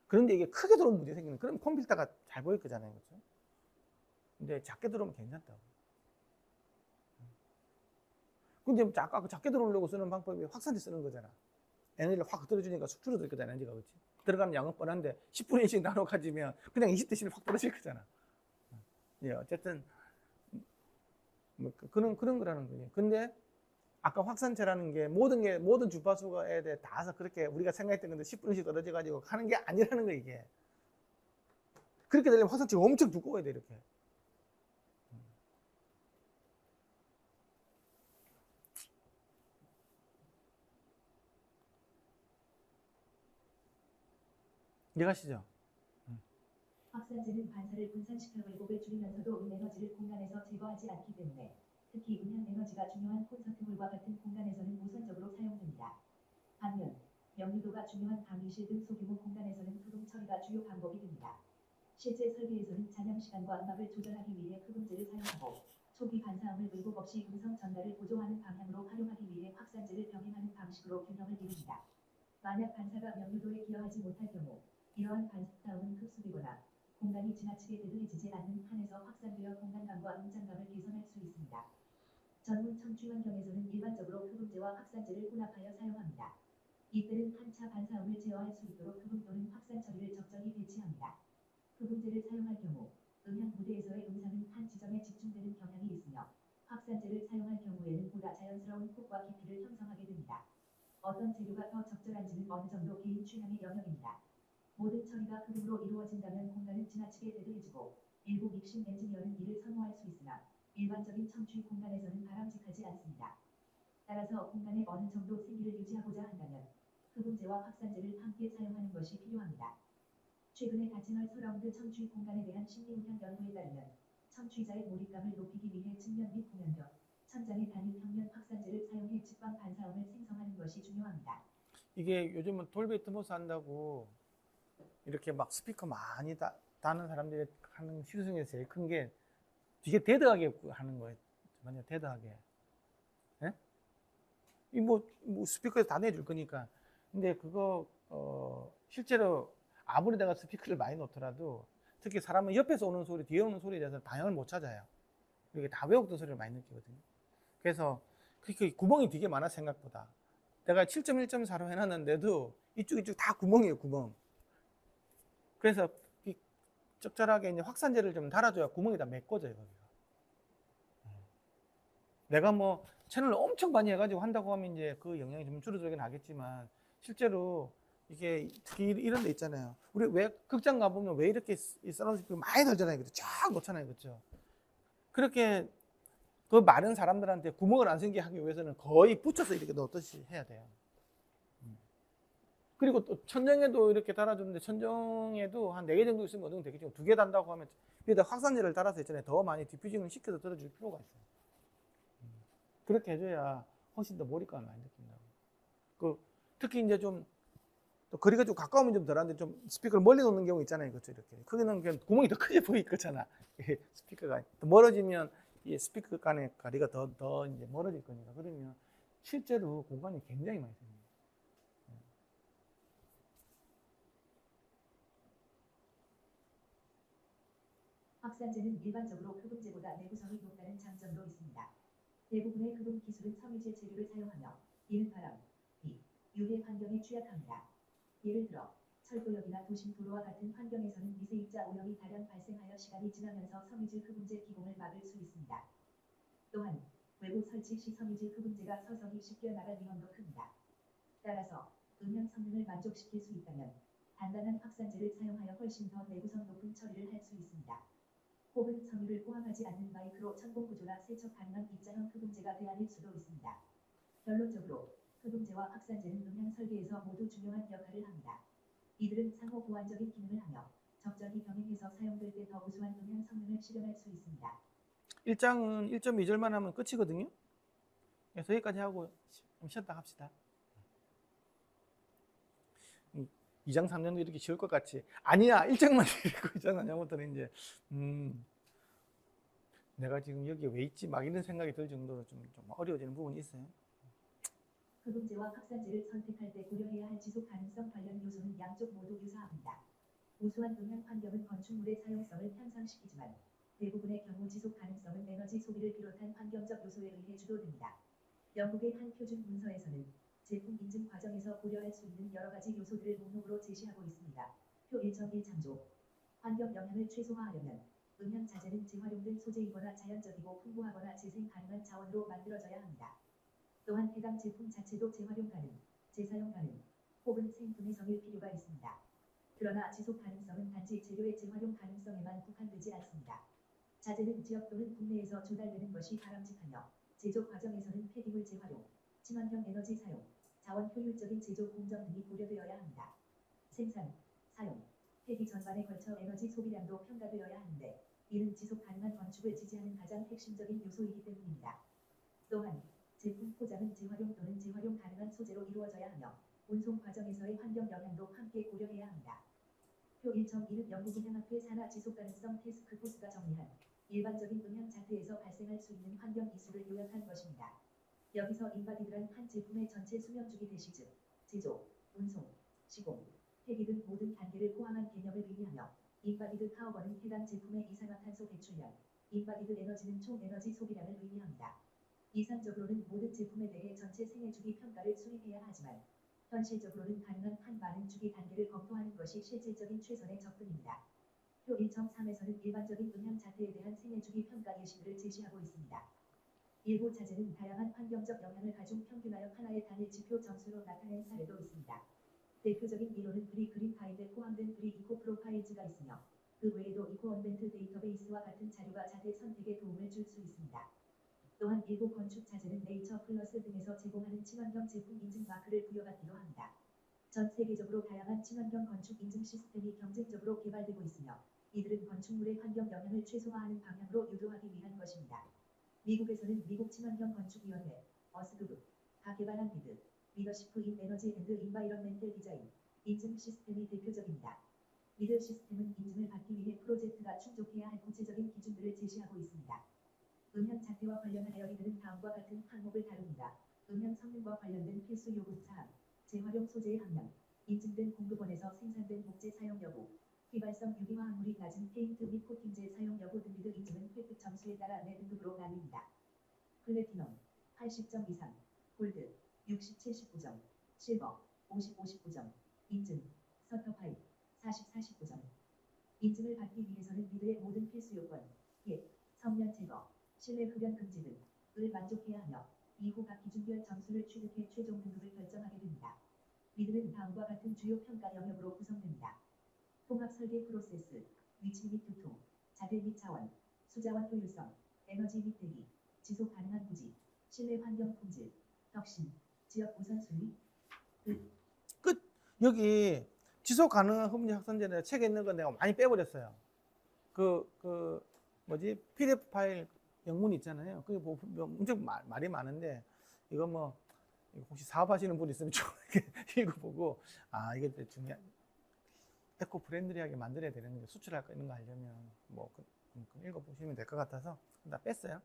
그런데 이게 크게 들어오면 문제 생기는. 그럼 컴퓨터가 잘 보일 거잖아요, 그렇죠? 근데 작게 들어오면 괜찮다고. 근데 아까 작게 들어오려고 쓰는 방법이 확산체 쓰는 거잖아. 에너지를 확 들어주니까 쑥 줄어들 거잖아, 에너지가. 그렇지? 들어가는 양은 뻔한데 10분의 1씩 나눠 가지면 그냥 20dB 확 떨어질 거잖아. 예, 어쨌든 뭐 그런 거라는 거예요. 근데 아까 확산체라는 게 모든 주파수에 대해 다 그렇게 우리가 생각했던 건데 10분의 1씩 떨어져 가지고 하는 게 아니라는 거 이게. 그렇게 되려면 확산체가 엄청 두꺼워야 돼 이렇게. 이해가시죠? 확산제는 반사를 분산시켜 왜곡을 줄이면서도 에너지를 공간에서 제거하지 않기 때문에 특히 음향 에너지가 중요한 콘서트홀과 같은 공간에서는 우선적으로 사용됩니다. 반면 명료도가 중요한 방위실 등 소규모 공간에서는 흡음 처리가 주요 방법이 됩니다. 실제 설계에서는 잔향 시간과 음압을 조절하기 위해 흡음재를 사용하고 초기 반사음을 왜곡 없이 음성 전달을 보조하는 방향으로 활용하기 위해 확산재를 병행하는 방식으로 균형을 이룹니다. 만약 반사가 명료도에 기여하지 못할 경우 이러한 반사음은 흡수되거나 공간이 지나치게 대두해지지 않는 한에서 확산되어 공간감과 음장감을 개선할 수 있습니다. 전문 청취 환경에서는 일반적으로 흡음재와 확산재를 혼합하여 사용합니다. 이때는 한차 반사음을 제어할 수 있도록 흡음 또는 확산 처리를 적절히 배치합니다. 흡음재를 사용할 경우 음향 무대에서의 음상은 한 지점에 집중되는 경향이 있으며 확산재를 사용할 경우에는 보다 자연스러운 폭과 깊이를 형성하게 됩니다. 어떤 재료가 더 적절한지는 어느 정도 개인 취향의 영역입니다. 모든 처리가 흡음으로 이루어진다면 공간은 지나치게 대두해지고 일부 믹싱 엔지니어는 이를 선호할 수 있으나 일반적인 청취 공간에서는 바람직하지 않습니다. 따라서 공간에 어느 정도 생기를 유지하고자 한다면 흡음재와 확산재를 함께 사용하는 것이 필요합니다. 최근의 다채널 서라운드 청취 공간에 대한 심리음향 연구에 따르면 청취자의 몰입감을 높이기 위해 측면 및 공연벽, 천장의 단일 평면 확산재를 사용해 직방 반사음을 생성하는 것이 중요합니다. 이게 요즘은 돌비 트모스 한다고 이렇게 막 스피커 많이 다는 사람들이 하는 시도 중에 제일 큰 게 되게 데드하게 하는 거예요. 완전 데드하게. 예? 이 뭐 스피커에서 다 내줄 거니까. 근데 그거 실제로 아무리 내가 스피커를 많이 놓더라도 특히 사람은 옆에서 오는 소리, 뒤에 오는 소리에 대해서 방향을 못 찾아요. 이게 다 외국도 소리를 많이 느끼거든요. 그래서 그 구멍이 되게 많아 생각보다. 내가 7.1.4로 해놨는데도 이쪽 다 구멍이에요, 구멍. 그래서 적절하게 이제 확산재를 좀 달아줘야 구멍이 다 메꿔져요, 거기가. 내가 뭐 채널을 엄청 많이 해가지고 한다고 하면 이제 그 영향이 좀 줄어들긴 하겠지만 실제로 이게 특히 이런 데 있잖아요. 우리 왜 극장 가보면 왜 이렇게 이 사운드 스피커 많이 달잖아요. 그죠? 쫙 놓잖아요. 그렇죠? 그렇게 그 많은 사람들한테 구멍을 안 생기게 하기 위해서는 거의 붙여서 이렇게 놓듯이 해야 돼요. 그리고 또 천정에도 이렇게 달아주는데 천정에도 한 4개 정도 있으면 어느 정도 되겠죠. 2개 단다고 하면 위에다 확산재를 달아서 있잖아요. 더 많이 디퓨징을 시켜서 들어줄 필요가 있어요. 그렇게 해줘야 훨씬 더 몰입감을 많이 느낀다고. 특히 이제 좀 또 거리가 좀 가까우면 좀 덜한데 좀 스피커를 멀리 놓는 경우 있잖아요. 그렇죠. 이렇게 크기는 그냥 구멍이 더 크게 보일 거잖아. 스피커가 더 멀어지면 이 스피커 간의 거리가 더 이제 멀어질 거니까 그러면 실제로 공간이 굉장히 많이 생겨요. 확산재는 일반적으로 흡음재보다 내구성이 높다는 장점도 있습니다. 대부분의 흡음 기술은 섬유질 재료를 사용하며 이는 바람, 비, 유해 환경에 취약합니다. 예를 들어 철도역이나 도심 도로와 같은 환경에서는 미세입자 오염이 다량 발생하여 시간이 지나면서 섬유질 흡음재 기공을 막을 수 있습니다. 또한 외부 설치 시 섬유질 흡음재가 서서히 씻겨 나갈 위험도 큽니다. 따라서 음향 성능을 만족시킬 수 있다면 단단한 확산재를 사용하여 훨씬 더 내구성 높은 처리를 할 수 있습니다. 혹은 섬유를 포함하지 않는 마이크로 천공 구조나 세척 가능한 입자형 흡음재가 대안일 수도 있습니다. 결론적으로 흡음재와 확산재는 음향 설계에서 모두 중요한 역할을 합니다. 이들은 상호 보완적인 기능을 하며 적절히 병행해서 사용될 때 더 우수한 음향 성능을 실현할 수 있습니다. 1장은 1.2절만 하면 끝이거든요. 그래서 여기까지 하고 좀 쉬었다 합시다. 2장 3장도 이렇게 쉬울 것 같지? 아니야. 1장만 읽고 있잖아. 내가부터는 이제 내가 지금 여기 왜 있지? 막 이런 생각이 들 정도로 좀 어려워지는 부분이 있어요. 흡음재와 확산재를 선택할 때 고려해야 할 지속 가능성 관련 요소는 양쪽 모두 유사합니다. 우수한 음향 환경은 건축물의 사용성을 향상시키지만 대부분의 경우 지속 가능성은 에너지 소비를 비롯한 환경적 요소에 의해 주도됩니다. 영국의 한 표준 문서에서는 제품 인증 과정에서 고려할 수 있는 여러 가지 요소들을 목록으로 제시하고 있습니다. 표 1.1 창조. 환경 영향을 최소화하려면 음향 자재는 재활용된 소재이거나 자연적이고 풍부하거나 재생 가능한 자원으로 만들어져야 합니다. 또한 해당 제품 자체도 재활용 가능, 재사용 가능, 혹은 생분해성일 필요가 있습니다. 그러나 지속 가능성은 단지 재료의 재활용 가능성에만 국한되지 않습니다. 자재는 지역 또는 국내에서 조달되는 것이 바람직하며 제조 과정에서는 폐기물 재활용, 친환경 에너지 사용, 자원 효율적인 제조 공정 등이 고려되어야 합니다. 생산, 사용, 폐기 전반에 걸쳐 에너지 소비량도 평가되어야 하는데 이는 지속 가능한 건축을 지지하는 가장 핵심적인 요소이기 때문입니다. 또한 제품 포장은 재활용 또는 재활용 가능한 소재로 이루어져야 하며 운송 과정에서의 환경 영향도 함께 고려해야 합니다. 표 1.1은 영국 음향학회 산하 지속가능성 태스크포스가 정리한 일반적인 음향 자태에서 발생할 수 있는 환경 이슈를 요약한 것입니다. 여기서 인바디드란 한 제품의 전체 수명주기 대시 즉 제조, 운송, 시공, 폐기 등 모든 단계를 포함한 개념을 의미하며 인바디드 카우버는 해당 제품의 이산화탄소 배출량, 인바디드 에너지는 총 에너지 소비량을 의미합니다. 이상적으로는 모든 제품에 대해 전체 생애주기 평가를 수행해야 하지만 현실적으로는 가능한 한 많은 주기 단계를 검토하는 것이 실질적인 최선의 접근입니다. 표 1.3에서는 일반적인 음향 자태에 대한 생애주기 평가 예시들을 제시하고 있습니다. 일부 자재는 다양한 환경적 영향을 가중 평균하여 하나의 단일 지표 점수로 나타낸 사례도 있습니다. 대표적인 예로는 브리 그린 파일에 포함된 브리 이코 프로파일즈가 있으며 그 외에도 이코 언벤트 데이터베이스와 같은 자료가 자재 선택에 도움을 줄 수 있습니다. 또한 일부 건축 자재는 네이처 플러스 등에서 제공하는 친환경 제품 인증 마크를 부여받기도 합니다. 전 세계적으로 다양한 친환경 건축 인증 시스템이 경쟁적으로 개발되고 있으며 이들은 건축물의 환경 영향을 최소화하는 방향으로 유도하기 위한 것입니다. 미국에서는 미국 친환경 건축위원회 어스그룹가 개발한 미드 리더시프 인 에너지 앤드 인바이런멘탈 디자인 인증 시스템이 대표적입니다. 미드 시스템은 인증을 받기 위해 프로젝트가 충족해야 할 구체적인 기준들을 제시하고 있습니다. 음향 자태와 관련하여 이들은 다음과 같은 항목을 다룹니다. 음향 성능과 관련된 필수 요구 사항, 재활용 소재의 함량, 인증된 공급원에서 생산된 목재 사용 여부, 휘발성 유기화 학물이 낮은 페인트 및 코팅제 사용 여부 등 미드 인증은 획득 점수에 따라 4등급으로 나뉩니다. 플래티넘 80점 이상, 골드 60, 79점, 실버 50, 59점, 인증, 서터파이 40, 49점. 인증을 받기 위해서는 미드의 모든 필수 요건, 성면 제거, 실내 흡연 금지 등을 만족해야 하며 이후 각 기준별 점수를 취득해 최종 등급을 결정하게 됩니다. 미드는 다음과 같은 주요 평가 영역으로 구성됩니다. 통합 설계 프로세스, 위치 및 교통, 자재 및 자원, 수자원 효율성, 에너지 및 대기, 지속 가능한 부지, 실내 환경 품질, 혁신, 지역 우선순위, 끝. 여기 지속 가능한 흡입 확산제를 책에 있는 거 내가 많이 빼버렸어요. 뭐지? PDF 파일 영문 있잖아요. 그게 뭐 엄청 말이 많은데 이거 뭐 혹시 사업하시는 분 있으면 좀 이렇게 읽어보고 이게 되게 중요한 에코 프렌들리하게 만들어야 되는데 수출할 거 있는 거 하려면 뭐 읽어보시면 될 것 같아서 다 뺐어요.